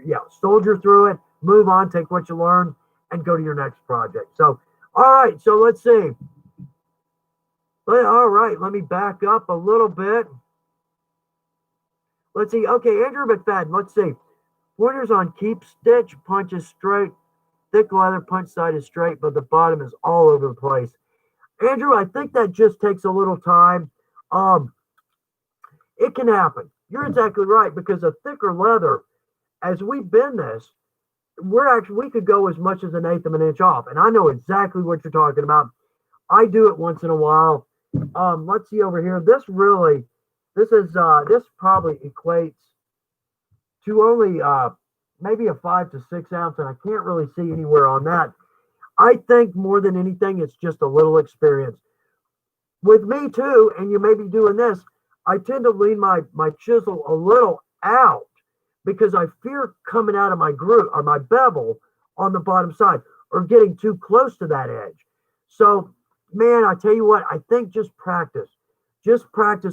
Yeah, soldier through it, move on, take what you learned, and go to your next project. So, all right, so let's see. All right, let me back up a little bit. Let's see. Okay, Andrew McFadden, let's see. Pointers on keep stitch, punches straight. Thick leather, punch side is straight, but the bottom is all over the place. Andrew, I think that just takes a little time. It can happen. You're exactly right, because a thicker leather, as we bend this, we could go as much as an eighth of an inch off. And I know exactly what you're talking about. I do it once in a while. Let's see over here. This probably equates to only maybe a 5 to 6 ounce, and I can't really see anywhere on that. I think more than anything, it's just a little experience. With me too, and you may be doing this, I tend to lean my chisel a little out because I fear coming out of my groove or my bevel on the bottom side or getting too close to that edge. So, man, I tell you what, I think just practice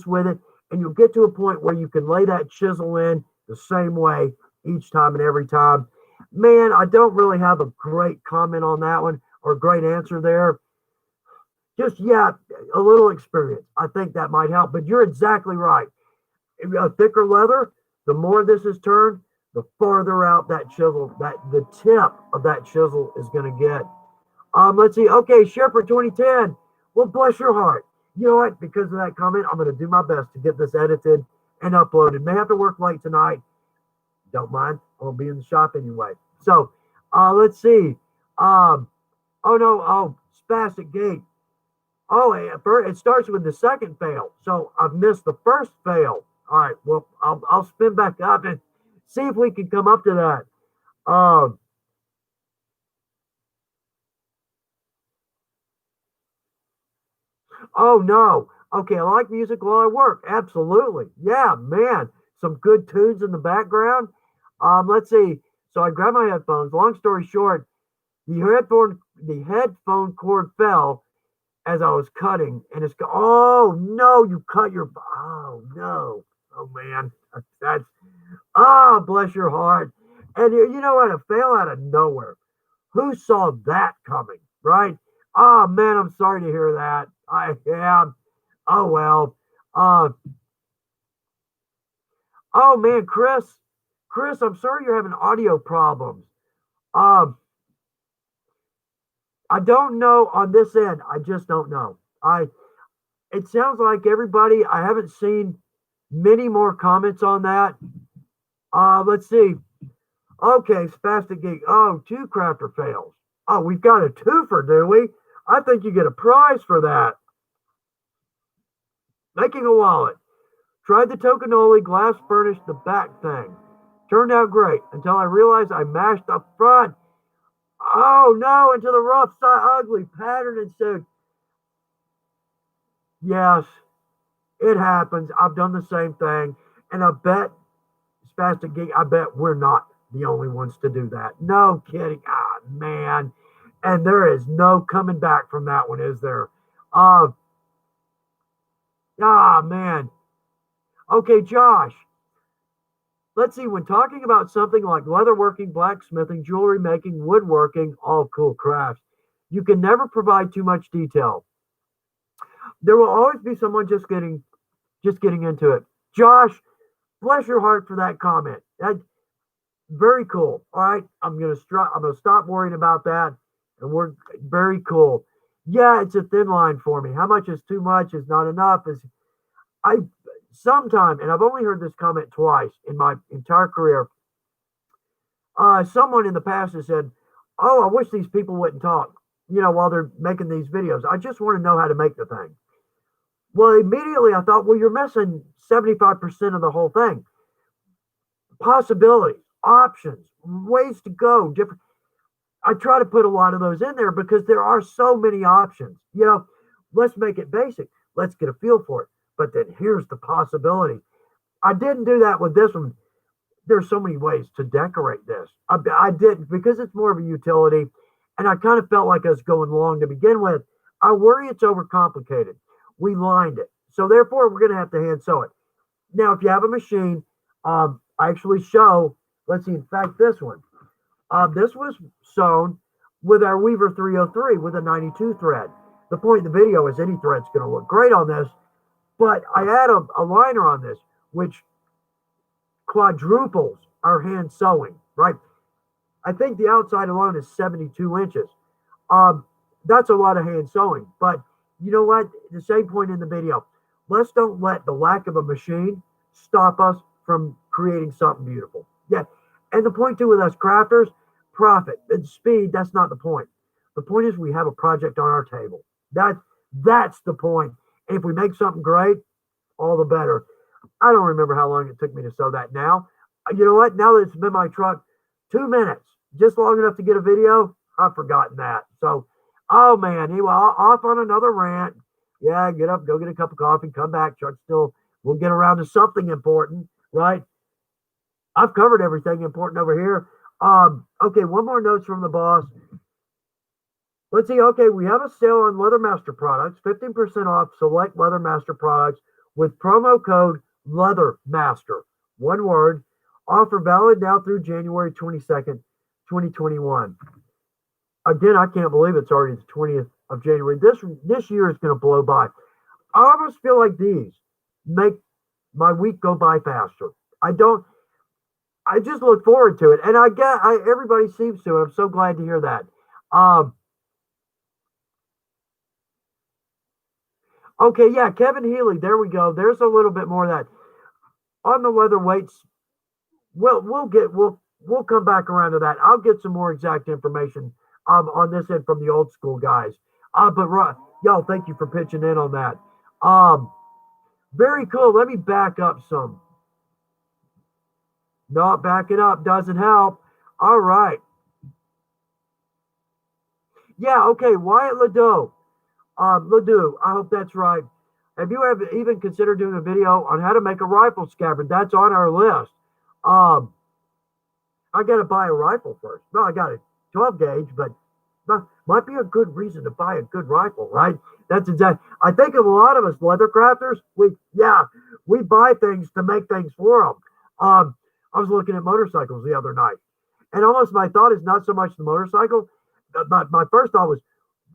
with it, and you'll get to a point where you can lay that chisel in the same way each time and every time. Man, I don't really have a great comment on that one or a great answer there. Just, a little experience. I think that might help, but you're exactly right. A thicker leather, the more this is turned, the farther out that chisel, the tip of that chisel is going to get. Let's see. Okay, Shepherd 2010. Well, bless your heart. You know what? Because of that comment, I'm going to do my best to get this edited and uploaded. May have to work late tonight. Don't mind. I'll be in the shop anyway. So, let's see. Spastic Gate. Oh, it starts with the second fail. So I've missed the first fail. All right. Well, I'll spin back up and see if we can come up to that. Oh, no. Okay, I like music while I work. Absolutely. Yeah, man. Some good tunes in the background. Let's see. So I grabbed my headphones. Long story short, the headphone cord fell as I was cutting, and oh no, you cut your, oh no, oh man, that's, bless your heart. And you know what, it fell out of nowhere. Who saw that coming, right? Oh man, I'm sorry to hear that. I am. Oh well. Oh man, Chris, I'm sorry you're having audio problems. I don't know on this end. I just don't know. It sounds like everybody, I haven't seen many more comments on that. Let's see. Okay, Spastic Geek. Oh, 2 crafter fails. Oh, we've got a twofer, do we? I think you get a prize for that. Making a wallet. Tried the Tokanoli glass furnished the back thing. Turned out great until I realized I mashed up front. Oh no, into the rough side, ugly pattern ensued. Yes, it happens. I've done the same thing. And I bet, Spastic Geek, I bet we're not the only ones to do that. No kidding. Man. And there is no coming back from that one, is there? Ah, man. Okay, Josh. Let's see. When talking about something like leatherworking, blacksmithing, jewelry making, woodworking, all cool crafts, you can never provide too much detail. There will always be someone just getting into it. Josh, bless your heart for that comment. That very cool. All right, I'm gonna stop worrying about that, and we're very cool. Yeah, it's a thin line for me. How much is too much? Is not enough? Is I sometime, and I've only heard this comment twice in my entire career. Someone in the past has said, "Oh, I wish these people wouldn't talk." While they're making these videos, I just want to know how to make the thing. Well, immediately I thought, well, you're missing 75% of the whole thing. Possibilities, options, ways to go, different. I try to put a lot of those in there because there are so many options. Let's make it basic. Let's get a feel for it. But then here's the possibilities. I didn't do that with this one. There's so many ways to decorate this. I didn't because it's more of a utility. And I kind of felt like I was going long to begin with. I worry it's overcomplicated. We lined it. So therefore, we're going to have to hand sew it. Now, if you have a machine, I actually show, let's see, in fact, this one. This was sewn with our Weaver 303 with a 92 thread. The point of the video is any thread's going to look great on this, but I add a liner on this, which quadruples our hand sewing, right? I think the outside alone is 72 inches. Um, that's a lot of hand sewing, but you know what? The same point in the video. Let's don't let the lack of a machine stop us from creating something beautiful. Yeah. And the point too with us crafters, profit and speed, that's not the point. The point is we have a project on our table. That's the point. And if we make something great, all the better. I don't remember how long it took me to sew that now. You know what? Now that it's been my truck, 2 minutes, just long enough to get a video. I've forgotten that. So, oh man, anyway, off on another rant. Yeah, get up, go get a cup of coffee, come back. Truck still, we'll get around to something important, right? I've covered everything important over here. Okay, one more notes from the boss. Let's see. Okay, we have a sale on Leathermaster products, 15% off select Leathermaster products with promo code Leathermaster. One word. Offer valid now through January 22nd, 2021. Again, I can't believe it's already the 20th of January. This year is going to blow by. I almost feel like these make my week go by faster. I just look forward to it. And everybody seems to. I'm so glad to hear that. Um, okay, yeah, Kevin Healy. There we go. There's a little bit more of that. On the leather weights, we'll come back around to that. I'll get some more exact information on this end from the old school guys. But y'all, thank you for pitching in on that. Very cool. Let me back up some. Not backing up doesn't help. All right. Yeah, okay. Wyatt Ledoux. Ledoux, I hope that's right. Have you ever even considered doing a video on how to make a rifle scabbard? That's on our list. I got to buy a rifle first. Well, I got a 12 gauge, but might be a good reason to buy a good rifle, right? That's exactly. I think of a lot of us leather crafters. We buy things to make things for them. I was looking at motorcycles the other night, and almost my thought is not so much the motorcycle. But my first thought was,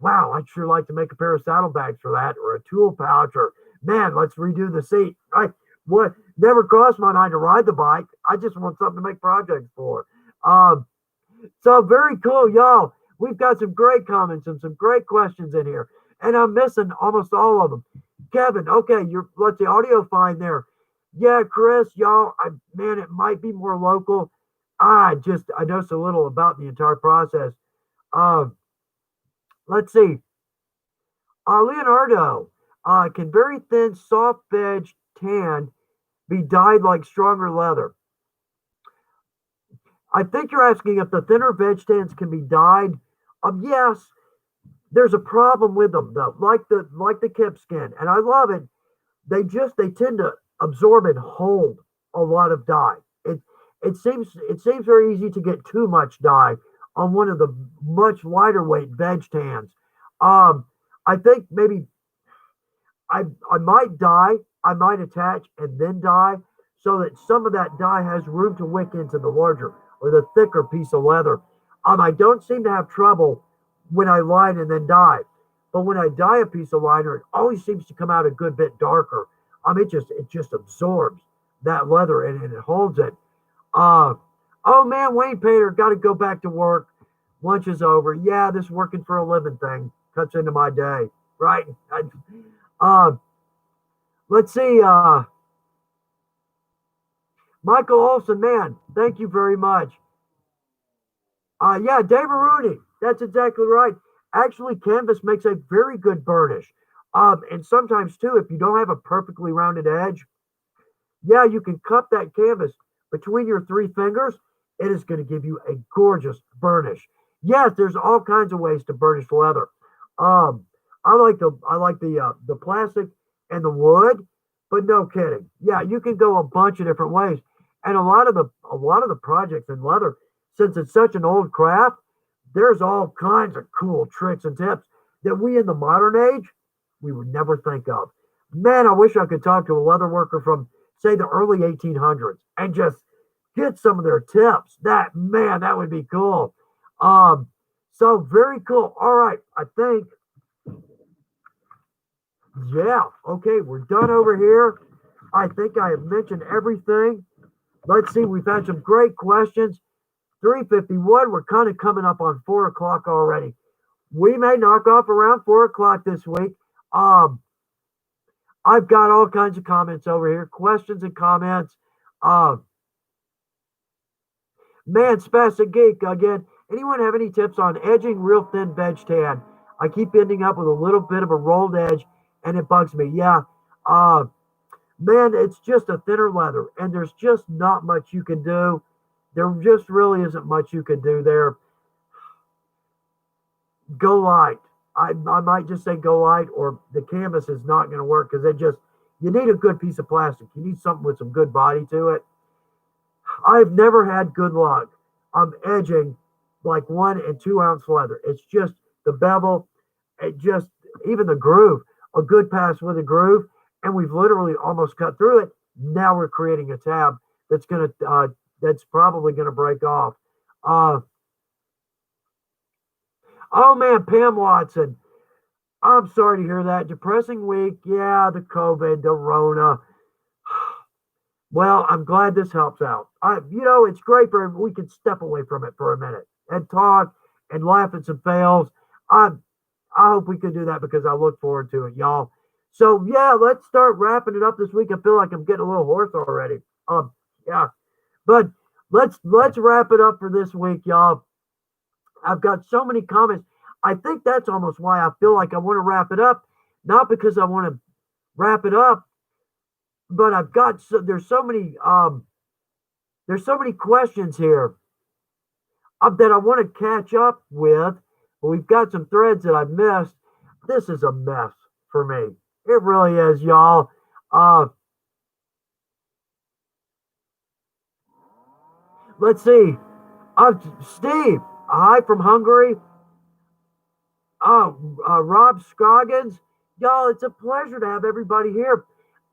wow, I'd sure like to make a pair of saddlebags for that, or a tool pouch, or man, let's redo the seat. Right? What never crossed my mind to ride the bike. I just want something to make projects for. So very cool, y'all. We've got some great comments and some great questions in here, and I'm missing almost all of them. Kevin, okay, let's see, audio fine there. Yeah, Chris, y'all, man, it might be more local. I know so little about the entire process. Let's see. Leonardo, can very thin, soft veg tan be dyed like stronger leather? I think you're asking if the thinner veg tans can be dyed. Yes, there's a problem with them though, like the kip skin, and I love it. They tend to absorb and hold a lot of dye. It seems very easy to get too much dye on one of the much lighter weight veg tans. I think maybe I might dye, I might attach and then dye so that some of that dye has room to wick into the larger or the thicker piece of leather. I don't seem to have trouble when I line and then dye, but when I dye a piece of liner, it always seems to come out a good bit darker. It just absorbs that leather and it holds it. Uh, oh man, Wayne Painter, got to go back to work. Lunch is over. Yeah, this working for a living thing cuts into my day, right? Uh, let's see. Michael Olson, man, thank you very much. Yeah, Dave Rooney, that's exactly right. Actually, canvas makes a very good burnish. And sometimes too, if you don't have a perfectly rounded edge, yeah, you can cup that canvas between your three fingers. It is going to give you a gorgeous burnish. Yes, there's all kinds of ways to burnish leather. Um, I like the plastic and the wood, but no kidding. Yeah, you can go a bunch of different ways. And a lot of the projects in leather, since it's such an old craft, there's all kinds of cool tricks and tips that we in the modern age we would never think of. Man, I wish I could talk to a leather worker from say the early 1800s and just get some of their tips. That would be cool. Um, so very cool. All right, I think yeah. Okay, we're done over here. I think I have mentioned everything. Let's see. We've had some great questions. 3:51. We're kind of coming up on 4 o'clock already. We may knock off around 4 o'clock this week. Um, I've got all kinds of comments over here, questions and comments. Um, Man, Spastic Geek again. Anyone have any tips on edging real thin veg tan? I keep ending up with a little bit of a rolled edge, and it bugs me. Yeah, uh, man, it's just a thinner leather, and there's just not much you can do. There just really isn't much you can do there. Go light. I might just say go light, or the canvas is not going to work because you need a good piece of plastic. You need something with some good body to it. I've never had good luck. I'm edging like 1 and 2 ounce leather. It's just the bevel, it just even the groove, a good pass with a groove, and we've literally almost cut through it. Now we're creating a tab that's probably gonna break off. Uh, oh man, Pam Watson. I'm sorry to hear that. Depressing week. Yeah, the COVID, the Rona. Well, I'm glad this helps out. It's great for we can step away from it for a minute and talk and laugh at some fails. I I hope we can do that because I look forward to it, y'all. So yeah, let's start wrapping it up this week. I feel like I'm getting a little hoarse already. Yeah, but let's wrap it up for this week, y'all. I've got so many comments. I think that's almost why I feel like I want to wrap it up, not because I want to wrap it up, but there's so many questions here that I want to catch up with. But we've got some threads that I've missed. This is a mess for me. It really is, y'all. Let's see. Steve, hi from Hungary. Rob Scoggins. Y'all, it's a pleasure to have everybody here.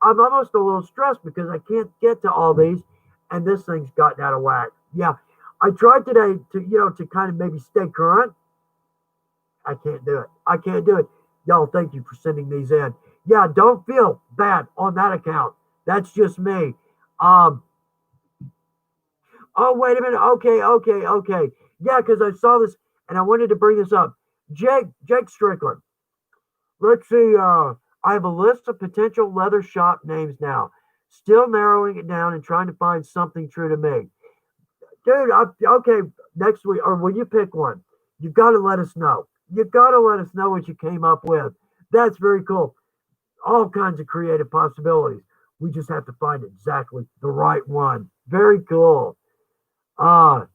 I'm almost a little stressed because I can't get to all these, and this thing's gotten out of whack. Yeah, I tried today to kind of maybe stay current. I can't do it. I can't do it. Y'all, thank you for sending these in. Yeah, don't feel bad on that account. That's just me. Um, oh, wait a minute. Okay. Yeah, because I saw this and I wanted to bring this up. Jake Strickland. Let's see. I have a list of potential leather shop names now. Still narrowing it down and trying to find something true to me. Dude, okay, next week, or when you pick one, you got to let us know. You got to let us know what you came up with. That's very cool. All kinds of creative possibilities. We just have to find exactly the right one. Very cool. Uh,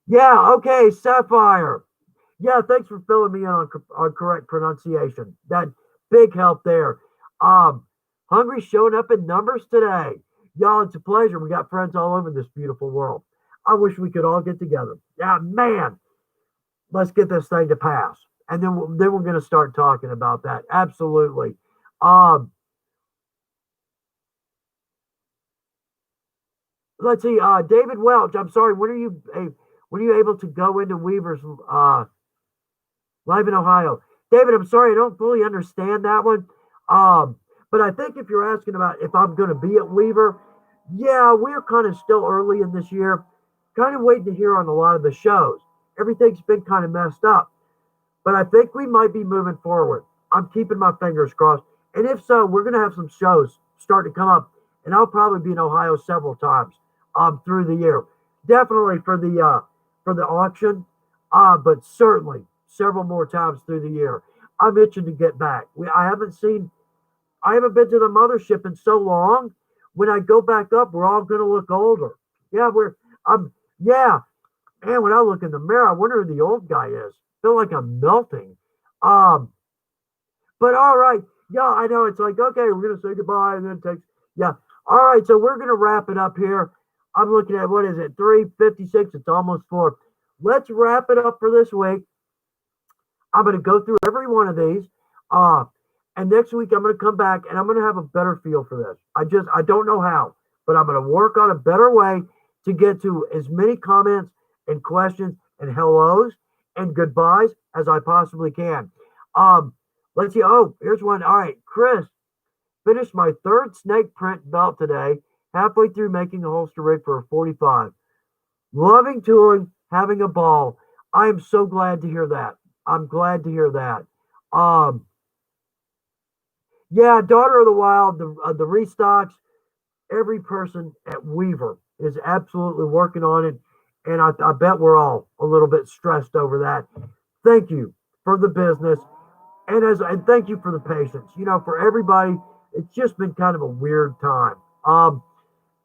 yeah, okay, Sapphire. Yeah, thanks for filling me in on correct pronunciation. That big help there. Hungry showing up in numbers today. Y'all, it's a pleasure. We got friends all over this beautiful world. I wish we could all get together. Yeah, man. Let's get this thing to pass. And then we're going to start talking about that. Absolutely. Um, let's see. David Welch. I'm sorry. When are you able to go into Weaver's live in Ohio? David, I'm sorry. I don't fully understand that one. Um, but I think if you're asking about if I'm going to be at Weaver, yeah, we're kind of still early in this year, kind of waiting to hear on a lot of the shows. Everything's been kind of messed up. But I think we might be moving forward. I'm keeping my fingers crossed. And if so, we're going to have some shows start to come up, and I'll probably be in Ohio several times through the year. Definitely for the auction, but certainly several more times through the year. I'm itching to get back. I haven't been to the mothership in so long. When I go back up, we're all going to look older. Yeah, yeah, man, when I look in the mirror, I wonder who the old guy is. I feel like I'm melting. Um, but all right. Yeah, I know. It's like, okay, we're going to say goodbye. And then it takes, yeah. All right. So we're going to wrap it up here. I'm looking at, what is it, 3:56? It's almost 4. Let's wrap it up for this week. I'm going to go through every one of these. Uh, and next week, I'm going to come back and I'm going to have a better feel for this. I don't know how, but I'm going to work on a better way to get to as many comments and questions and hellos and goodbyes as I possibly can. Let's see. Oh, here's one. All right, Chris, finished my third snake print belt today, halfway through making a holster rig for a 45. Loving tooling, having a ball. I am so glad to hear that. I'm glad to hear that. Yeah, Daughter of the Wild, the restocks, every person at Weaver is absolutely working on it. And I bet we're all a little bit stressed over that. Thank you for the business. And thank you for the patience. For everybody, it's just been kind of a weird time.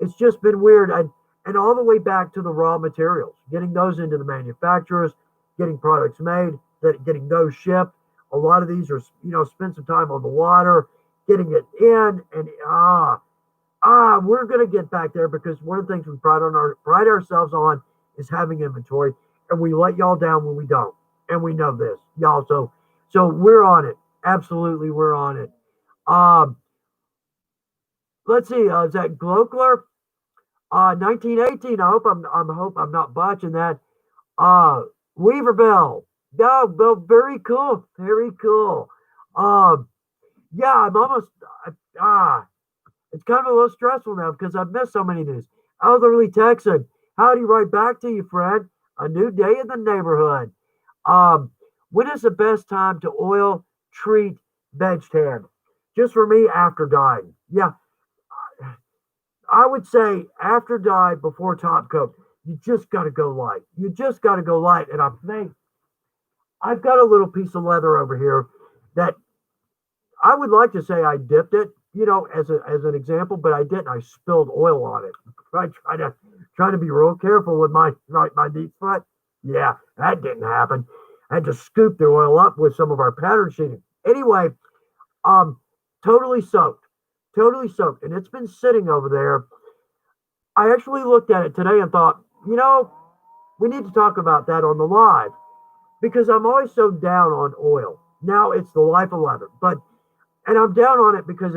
It's just been weird. And all the way back to the raw materials, getting those into the manufacturers, getting products made, getting those shipped. A lot of these are, spend some time on the water, getting it in, and we're going to get back there because one of the things we pride ourselves on is having inventory, and we let y'all down when we don't, and we know this, y'all. So we're on it. Absolutely, we're on it. Let's see. Is that Glokler? 1918. Hope I'm not botching that. Weaverville. Yeah, Bill, very cool. Very cool. Yeah, I'm almost it's kind of a little stressful now because I've missed so many of these. Elderly Texan. Howdy, right back to you, friend. A new day in the neighborhood. When is the best time to oil, treat, veg tan? Just for me, after dyeing. Yeah, I would say after dye, before top coat. You just got to go light. You just got to go light. And I think I've got a little piece of leather over here that I would like to say I dipped it, as an example, but I didn't. I spilled oil on it. I try to be real careful with my deep foot. Yeah, that didn't happen. I had to scoop the oil up with some of our pattern sheeting. Anyway, totally soaked, and it's been sitting over there. I actually looked at it today and thought, we need to talk about that on the live because I'm always so down on oil. Now it's the life of leather, and I'm down on it because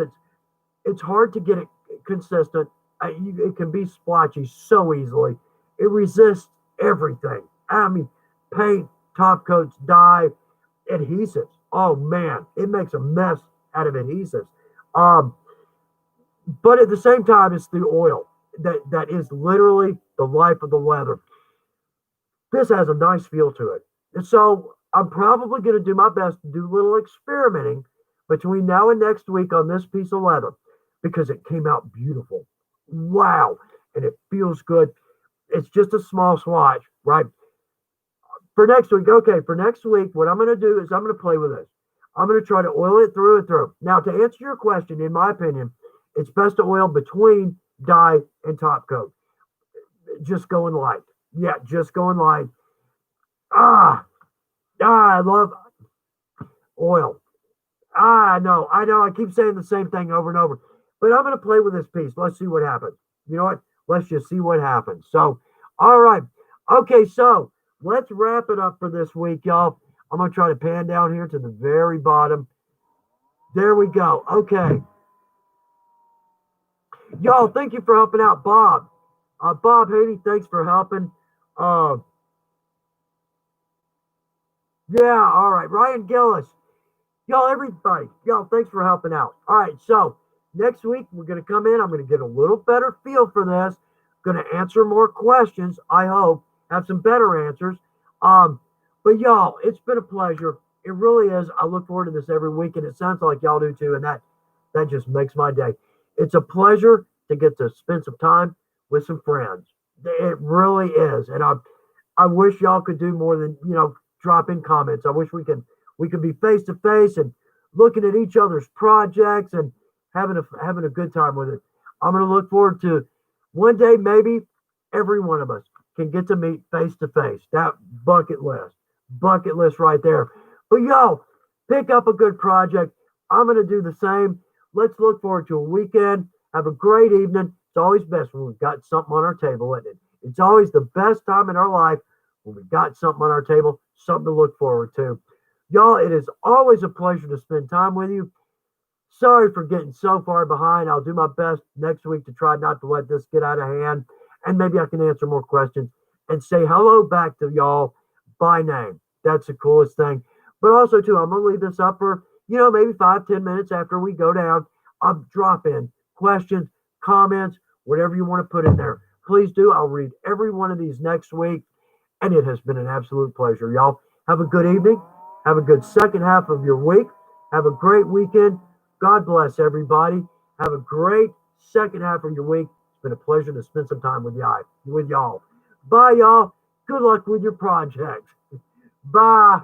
it's hard to get it consistent. It can be splotchy so easily. It resists everything. I mean, paint, top coats, dye, adhesives. Oh man, it makes a mess out of adhesives. But at the same time, it's the oil that is literally the life of the leather. This has a nice feel to it. And so I'm probably going to do my best to do a little experimenting between now and next week on this piece of leather because it came out beautiful. Wow. And it feels good. It's just a small swatch, right? For next week, what I'm going to do is I'm going to play with this. I'm going to try to oil it through and through. Now, to answer your question, in my opinion, it's best to oil between dye and top coat. Just going light. Yeah, just going light. I love oil. I know. I keep saying the same thing over and over. But I'm going to play with this piece. Let's see what happens. You know what? Let's just see what happens. So, all right. Okay, so let's wrap it up for this week, y'all. I'm going to try to pan down here to the very bottom. There we go. Okay. Y'all, thank you for helping out Bob. Bob Haney, thanks for helping. Uh, yeah, all right. Ryan Gillis. Y'all, everybody. Y'all, thanks for helping out. All right, so next week we're going to come in. I'm going to get a little better feel for this. Going to answer more questions, I hope. Have some better answers. But y'all, it's been a pleasure. It really is. I look forward to this every week, and it sounds like y'all do too, and that just makes my day. It's a pleasure to get to spend some time with some friends. It really is. And I wish y'all could do more than, drop in comments. I wish we could be face to face and looking at each other's projects and having a good time with it. I'm going to look forward to one day maybe every one of us can get to meet face to face. That bucket list right there. But y'all, pick up a good project. I'm going to do the same. Let's look forward to a weekend. Have a great evening. It's always best when we've got something on our table, isn't it? It's always the best time in our life when we've got something on our table, something to look forward to. Y'all, it is always a pleasure to spend time with you. Sorry for getting so far behind. I'll do my best next week to try not to let this get out of hand. And maybe I can answer more questions and say hello back to y'all by name. That's the coolest thing. But also, too, I'm going to leave this up for, maybe 5-10 minutes after we go down. I'll drop in questions, comments, whatever you want to put in there. Please do. I'll read every one of these next week. And it has been an absolute pleasure, y'all. Have a good evening. Have a good second half of your week. Have a great weekend. God bless everybody. Have a great second half of your week. It's been a pleasure to spend some time with y'all. Bye, y'all. Good luck with your project. Bye.